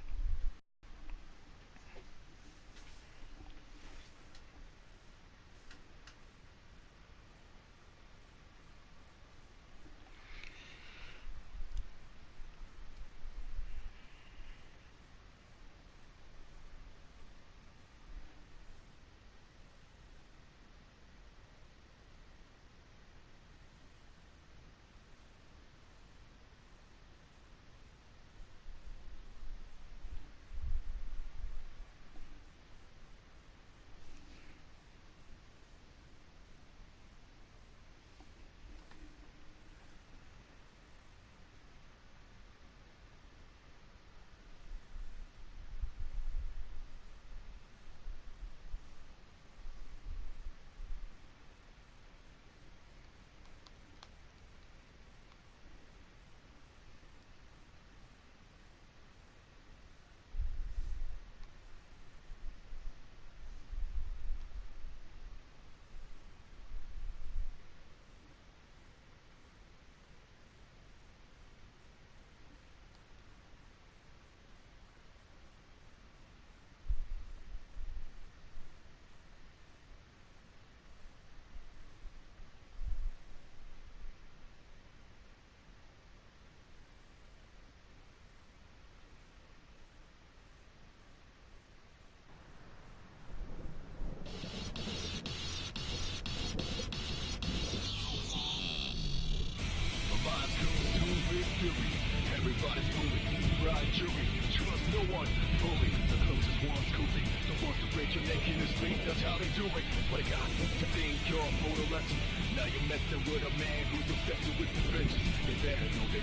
Everybody's moving, ride jury, trust no one, fully. The closest one's cooping, the ones to break your neck in his feet, that's how they do it. But I got to think you're for the lesson. Now you're messing with a man who's infected with the bitch. They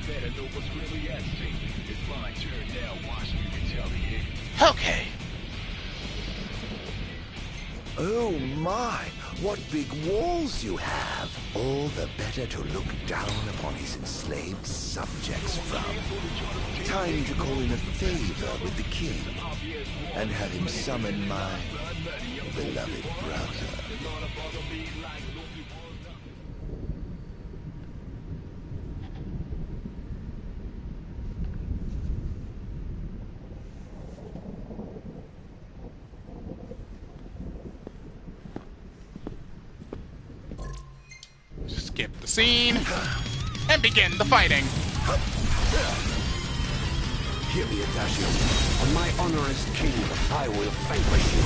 better know what's really at stake. It's my turn now, watch me retaliate. Okay. Oh my, what big walls you have! All the better to look down upon his enslaved subjects from. Time to call in a favor with the king, and have him summon my beloved brother. Skip the scene and begin the fighting. Hear me, Adagio. On my honor as king, I will vanquish you.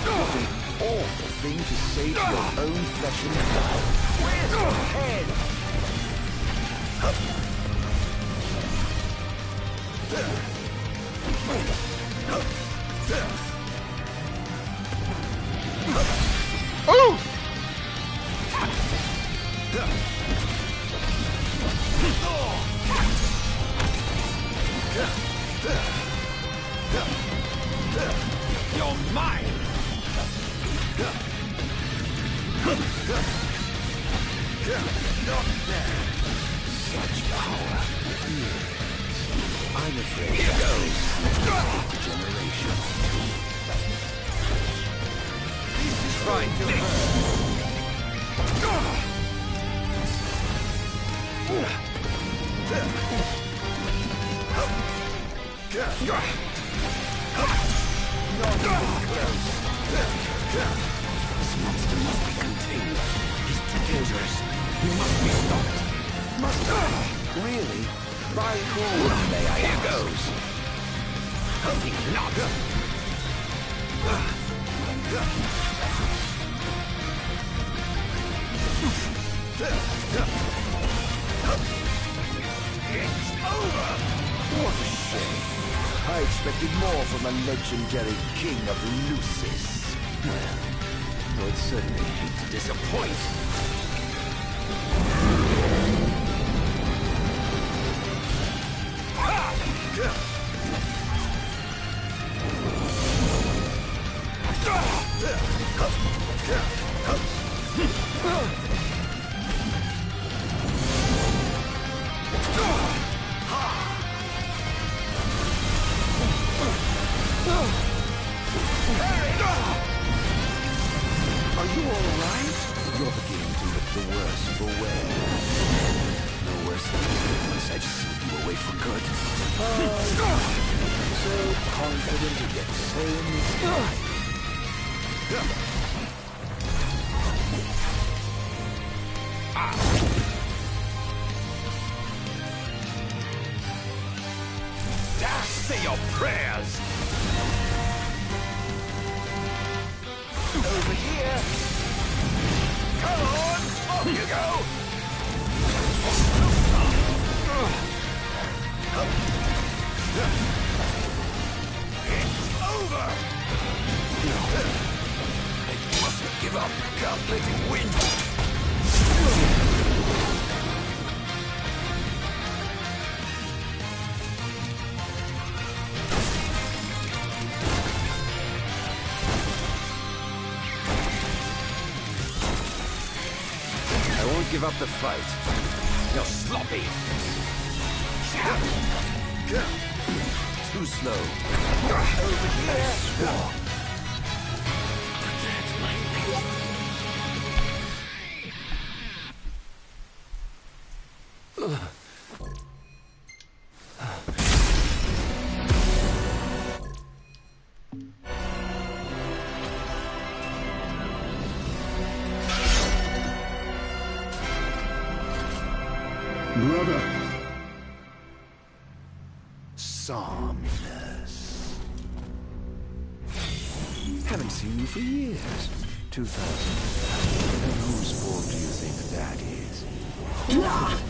What an awful thing to say to your own flesh and blood. Where's your head? Ooh! You're mine! Not there. Such power. I'm afraid here goes. Generation. This is right to her. This monster must be contained. He's too dangerous. He must be stopped. Must I? Really? By whom? May I? Here goes. I think not. It's over! What a shame. I expected more from the legendary King of Lucis. Well, I would certainly hate to disappoint. Are you all right? You're beginning to look the worse for wear. No worse than once I've seen you away for good. So confident yet so misguided. Say your prayers! Over here! Come on! Off you go! It's over! No. I mustn't give up. Can't let him win. Give up the fight. You're sloppy. Too slow. Over here. Brother. Somnus. Haven't seen you for years. 2000. And whose fault do you think that is? You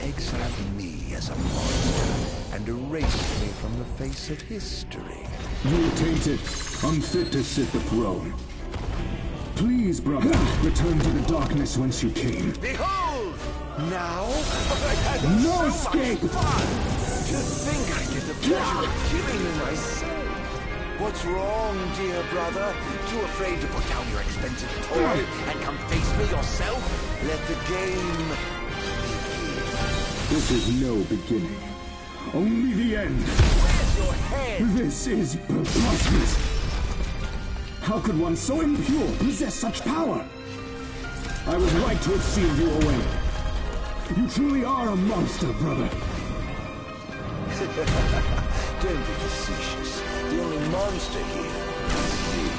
exiled me as a monster and erased me from the face of history. You tainted, unfit to sit the throne. Please, brother, return to the darkness whence you came. Behold! Now? No escape! To think I get the pleasure of killing you myself. What's wrong, dear brother? Too afraid to put down your expensive toy and come face me yourself? Let the game begin. This is no beginning. Only the end. Where's your head? This is preposterous. How could one so impure possess such power? I was right to have sealed you away. You truly are a monster, brother. Don't be facetious. The only monster here is you.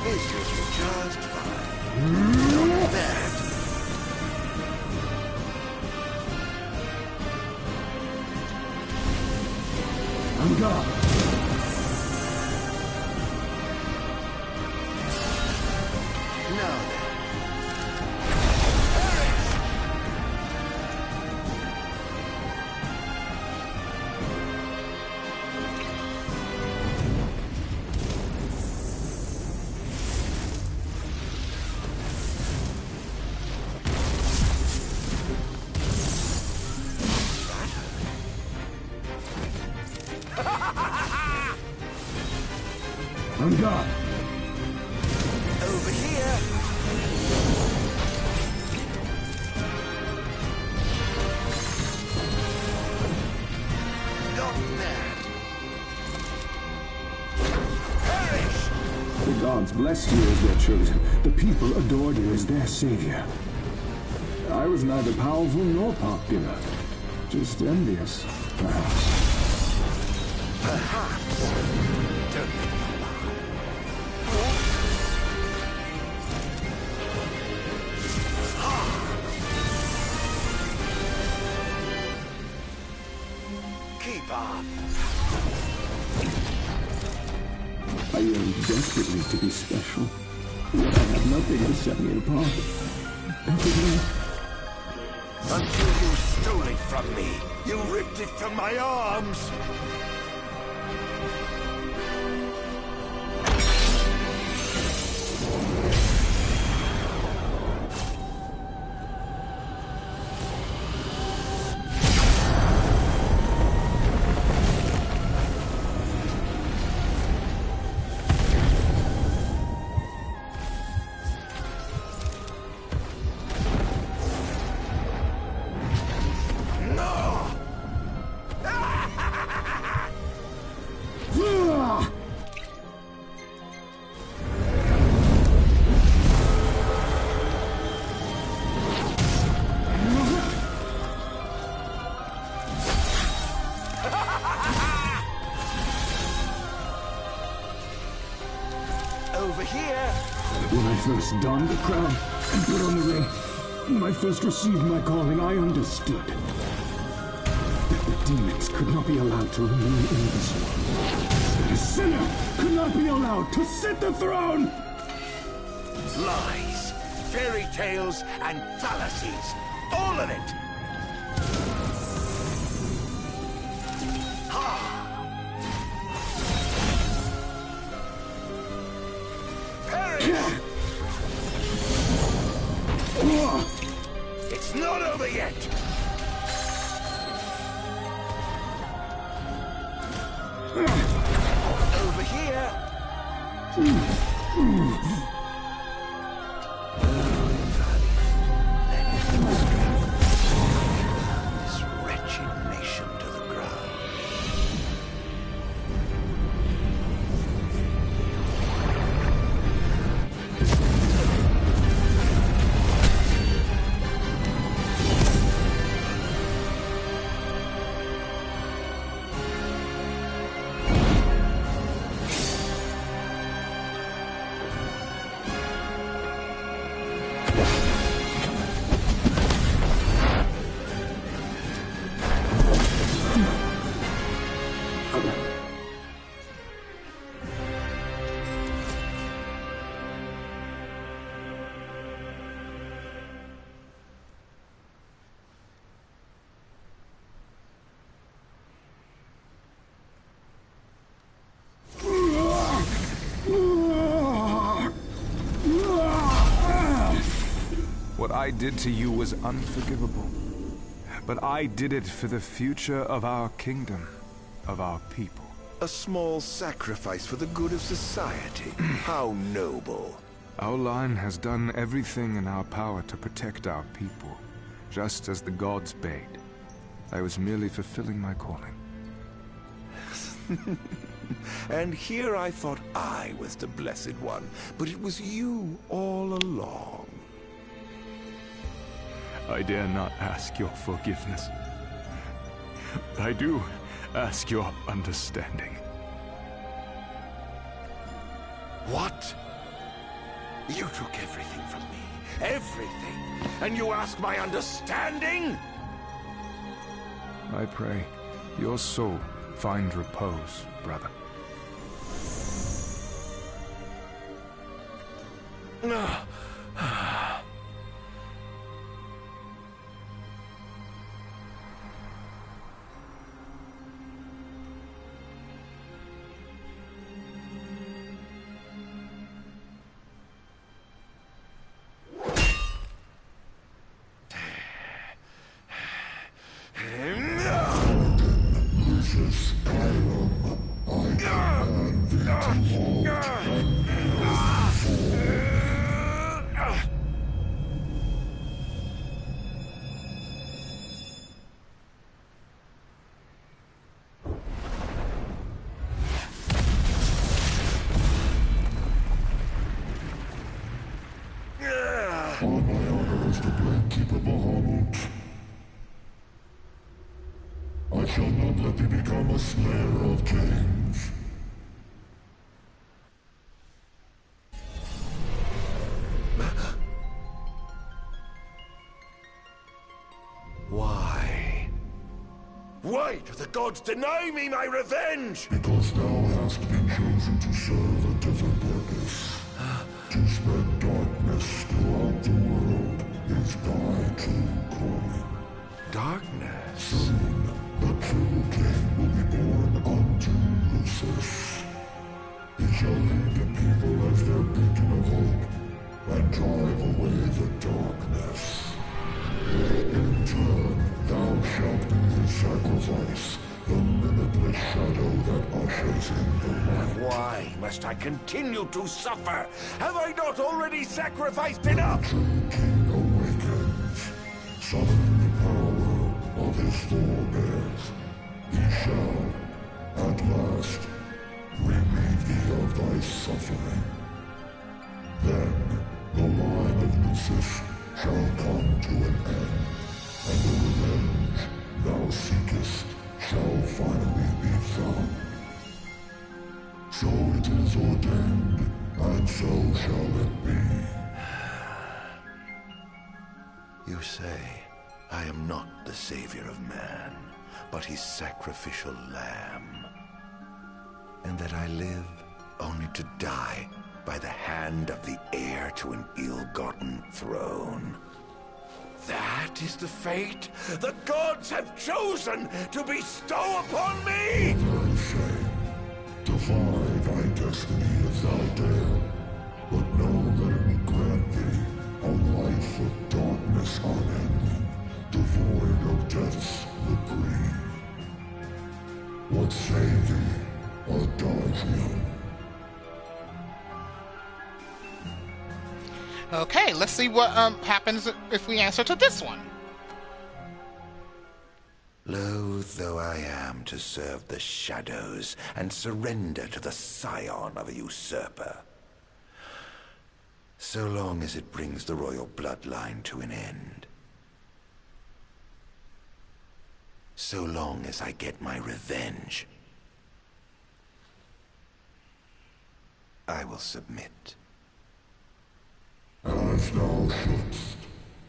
This was just fine. Not bad. I'm gone. Now then. I'm gone. Over here. Not bad. Perish! The gods blessed you as their chosen. The people adored you as their savior. I was neither powerful nor popular. Just envious, perhaps. Perhaps. Don't make me Keep up. I yearn desperately to be special. Yet I have nothing to set me apart. Nothing left. Until you stole it from me. You ripped it from my arms. Over here. When I first donned the crown and put on the ring, when I first received my calling, I understood that the demons could not be allowed to remain in this world. That a sinner could not be allowed to sit the throne! Lies, fairy tales, and fallacies. All of it. It's not over yet! Over here! This wretched nation to the ground. What I did to you was unforgivable. But I did it for the future of our kingdom, of our people. A small sacrifice for the good of society. How noble. Our line has done everything in our power to protect our people, just as the gods bade. I was merely fulfilling my calling. And here I thought I was the Blessed One, but it was you all along. I dare not ask your forgiveness. I do ask your understanding. What? You took everything from me. Everything. And you ask my understanding? I pray your soul find repose, brother. On my honor as the Great Keeper Bahamut, I shall not let thee become a slayer of kings. Why? Why do the gods deny me my revenge? Because thou hast been chosen to serve darkness. Soon, the true king will be born unto Lucis. He shall lead the people as their beacon of hope, and drive away the darkness. In turn, thou shalt be his sacrifice, the limitless shadow that ushers in the light. Why must I continue to suffer? Have I not already sacrificed enough? The true king awakens, summoning the power of his forebears. He shall, at last, relieve thee of thy suffering. Then, the line of Lucis shall come to an end, and the revenge thou seekest shall finally be found. So it is ordained, and so shall it be. You say I am not the savior of man, but his sacrificial lamb, and that I live only to die by the hand of the heir to an ill-gotten throne. That is the fate the gods have chosen to bestow upon me! Very shame. Defy thy destiny if thou dare, but know that it will grant thee a life of darkness unending, devoid of death's reprieve. What say thee, Adagio? Okay, let's see what happens if we answer to this one. Loath though I am to serve the shadows and surrender to the scion of a usurper, so long as it brings the royal bloodline to an end. So long as I get my revenge, I will submit. As thou shouldst,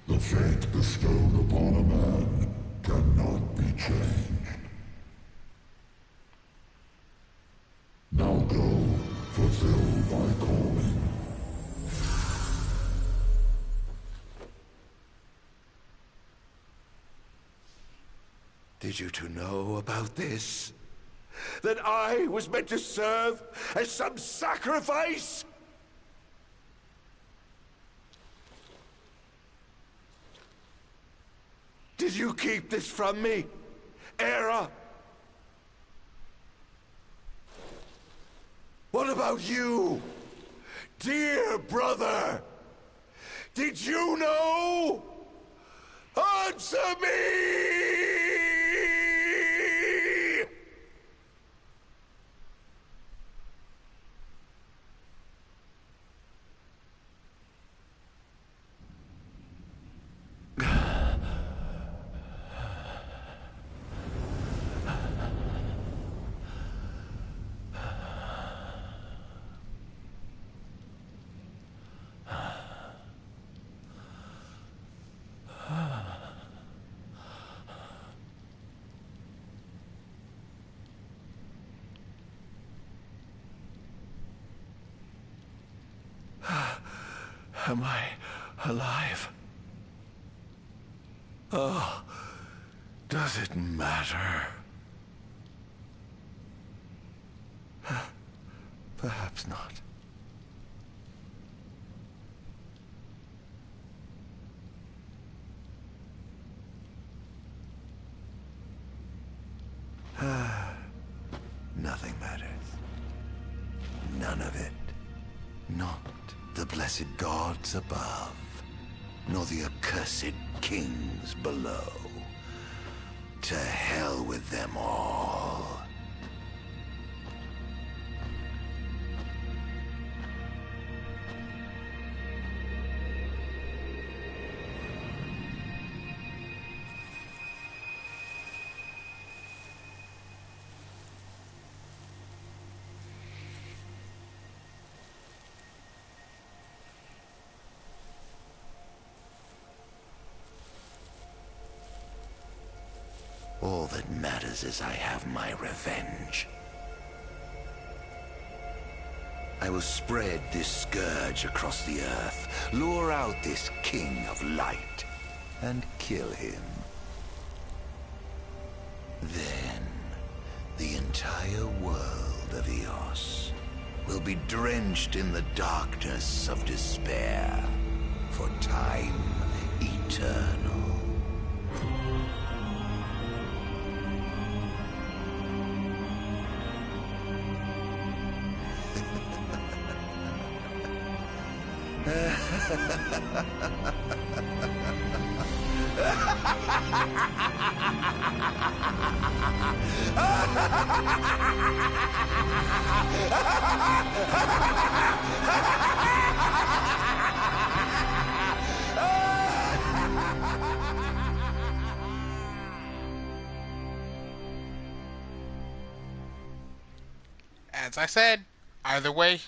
the fate bestowed upon a man cannot be changed. Now go, fulfill thy calling. Did you two know about this? That I was meant to serve as some sacrifice? Did you keep this from me, Era? What about you, dear brother? Did you know? Answer me! Am I alive? Oh, does it matter? Perhaps not. Nothing matters. None of it. Not the blessed gods above, nor the accursed kings below. To hell with them all. All that matters is I have my revenge. I will spread this scourge across the earth, lure out this king of light, and kill him. Arvios will be drenched in the darkness of despair for time eternal. As I said, either way,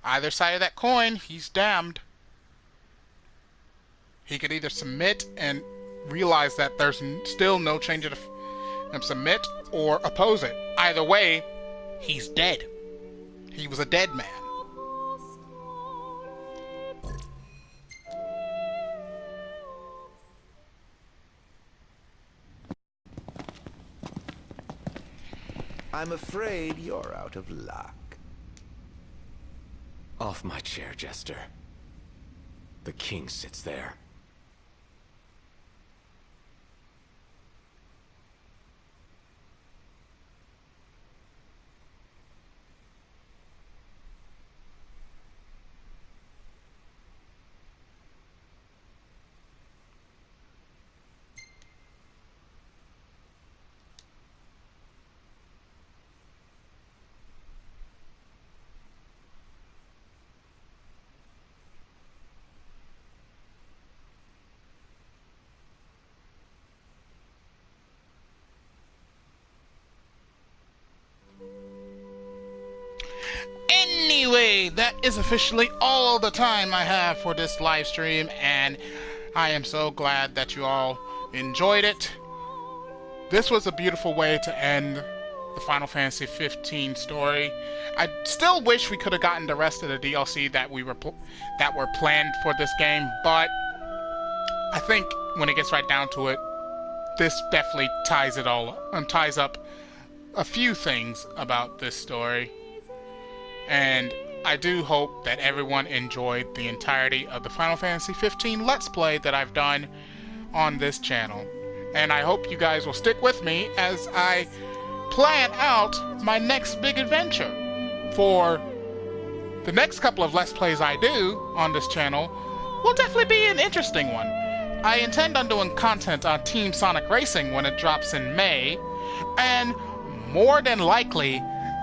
either side of that coin, he's damned. He could either submit and realize that there's still no change of submit, or oppose it. Either way, he's dead. He was a dead man. I'm afraid you're out of luck. Off my chair, Jester. The king sits there. Anyway, that is officially all the time I have for this live stream, and I am so glad that you all enjoyed it. This was a beautiful way to end the Final Fantasy 15 story. I still wish we could have gotten the rest of the DLC that were planned for this game, but I think when it gets right down to it, this definitely ties it all up, ties up a few things about this story. And I do hope that everyone enjoyed the entirety of the Final Fantasy 15 Let's Play that I've done on this channel. And I hope you guys will stick with me as I plan out my next big adventure. For the next couple of Let's Plays I do on this channel will definitely be an interesting one. I intend on doing content on Team Sonic Racing when it drops in May, and more than likely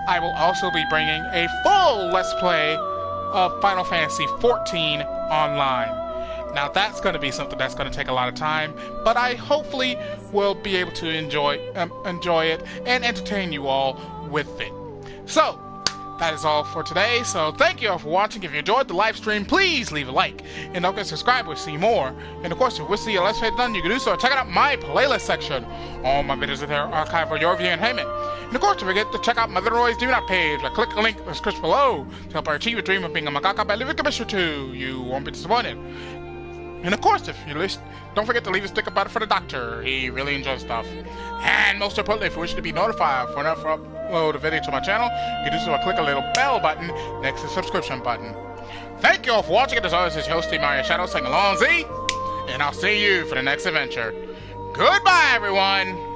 I will also be bringing a full Let's Play of Final Fantasy XIV Online. Now that's going to be something that's going to take a lot of time, but I hopefully will be able to enjoy it and entertain you all with it. So, that is all for today, so thank you all for watching. If you enjoyed the live stream, please leave a like, and don't forget to subscribe to see more. And of course, if you wish to see a Let's Play done, you can do so. Check out my playlist section. All my videos are there archived for your view and entertainment. And of course, don't forget to check out my Leroy's Do-Not page. Click the link in the description below to help her achieve your dream of being a mangaka by leaving Commissioner 2. You won't be disappointed. And of course, if you list, don't forget to leave a sticker about it for the doctor. He really enjoys stuff. And most importantly, if you wish to be notified for upload a video to my channel, you can do so by clicking a little bell button next to the subscription button. Thank you all for watching. As always, it's your host, TheAmariaShadow, saying along Z, and I'll see you for the next adventure. Goodbye, everyone!